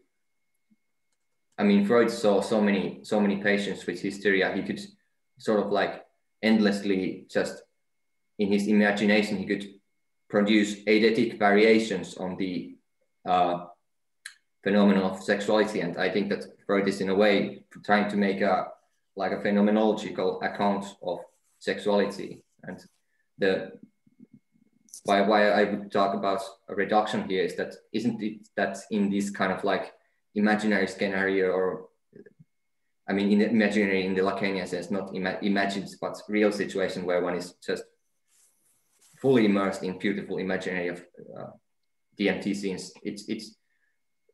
I mean, Freud saw so many patients with hysteria. He could sort of like endlessly just in his imagination, he could produce eidetic variations on the phenomenon of sexuality. And I think that Freud is in a way trying to make a phenomenological account of sexuality. And why I would talk about a reduction here is that isn't it that in this kind of like imaginary scenario, or I mean, in the imaginary in the Lacanian sense, not imagined, but real situation where one is just fully immersed in beautiful imaginary of DMT scenes. It's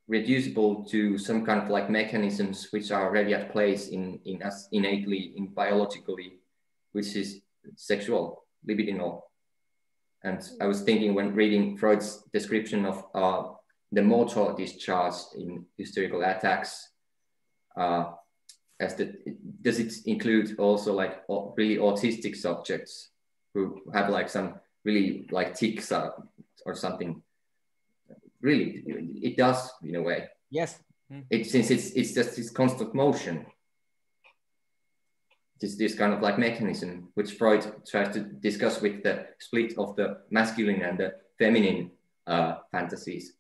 reducible to some kind of like mechanisms which are already at place in us innately, in biologically, which is sexual, libidinal. And I was thinking when reading Freud's description of the motor discharge in hysterical attacks, does it include also like really autistic subjects who have like some really like tics or something? Really, it does in a way. Yes. Since it's just this constant motion. This kind of like mechanism, which Freud tries to discuss with the split of the masculine and the feminine fantasies.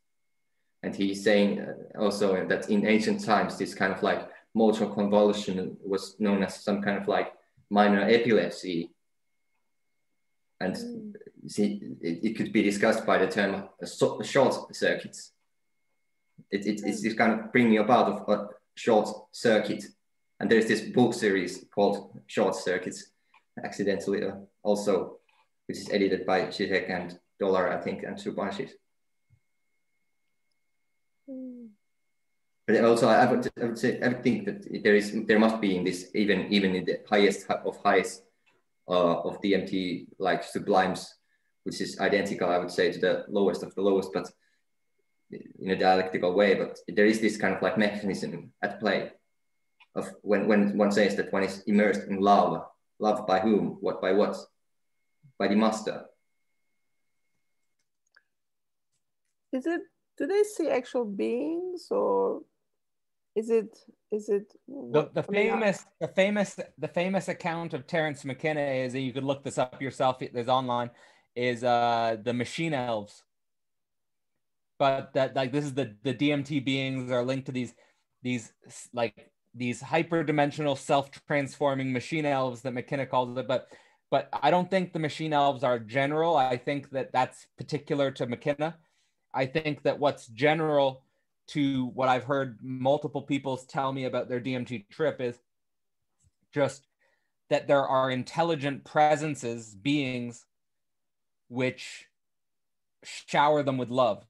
And he's saying also that in ancient times, this kind of like motor convulsion was known as some kind of like minor epilepsy. And it could be discussed by the term short circuits. It's this kind of bringing about of a short circuit. And there's this book series called Short Circuits, accidentally also, which is edited by Zizek and Dollar, I think, and Subhashis. But also, I would say, I would think that there must be in this, even in the highest of highs of DMT, like sublimes, which is identical, I would say, to the lowest of the lowest, but in a dialectical way. But there is this kind of like mechanism at play of when one says that one is immersed in love. Love by whom? What by what? By the master. Do they see actual beings, or is it the famous account of Terence McKenna is, and you could look this up yourself, there's online, is the machine elves. But that like this is the DMT beings are linked to these hyperdimensional self-transforming machine elves that McKenna calls it, but I don't think the machine elves are general. I think that that's particular to McKenna. I think that what's general to what I've heard multiple people tell me about their DMT trip is just that there are intelligent presences, beings, which shower them with love.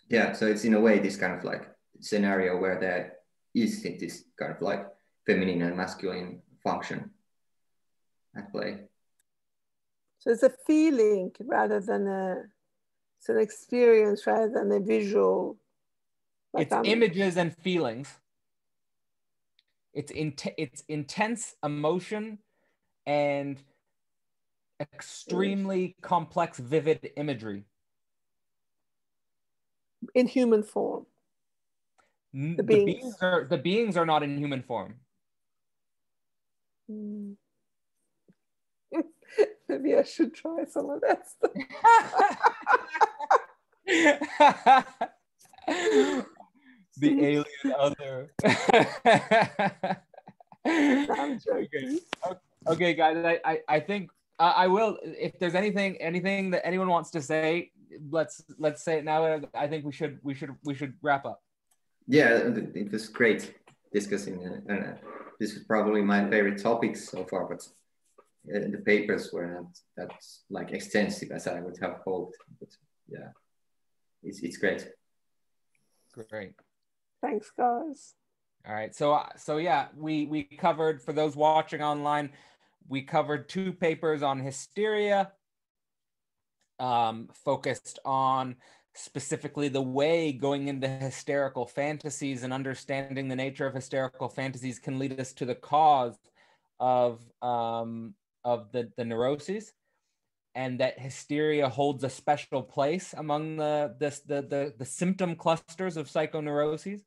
Yeah, so it's in a way this kind of like scenario where there is this kind of like feminine and masculine function at play. So it's a feeling rather than it's an experience rather than a visual. Like it's images and feelings. It's intense emotion and extremely complex, vivid imagery. In human form. The beings are not in human form. Maybe I should try some of that stuff. The alien other. I'm joking. Okay, guys. I think I will. If there's anything that anyone wants to say, let's say it now. I think we should wrap up. Yeah, it was great discussing. This is probably my favorite topics so far, but the papers were not that like extensive as I would have hoped. But yeah, it's great. Great. Thanks, guys. All right. So yeah, we covered, for those watching online, we covered 2 papers on hysteria, focused on specifically the way going into hysterical fantasies and understanding the nature of hysterical fantasies can lead us to the cause of the neuroses, and that hysteria holds a special place among the symptom clusters of psychoneuroses,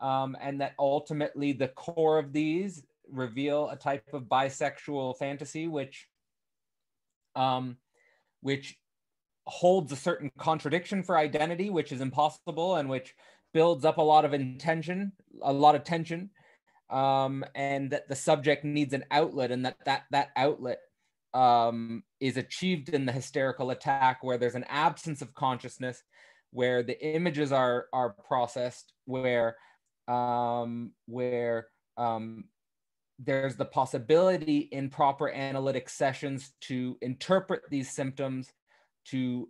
and that ultimately the core of these reveal a type of bisexual fantasy which holds a certain contradiction for identity, which is impossible, and which builds up a lot of tension, and that the subject needs an outlet, and that outlet is achieved in the hysterical attack, where there's an absence of consciousness, where the images are processed, where there's the possibility in proper analytic sessions to interpret these symptoms, to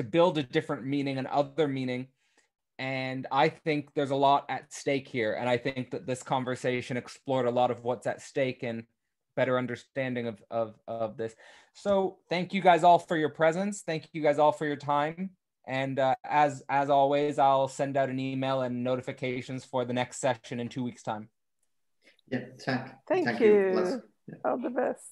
build a different meaning, and other meaning. And I think there's a lot at stake here. And I think that this conversation explored a lot of what's at stake and better understanding of this. So thank you guys all for your presence. Thank you guys all for your time. And as always, I'll send out an email and notifications for the next session in 2 weeks' time. Yeah, thank you. All the best.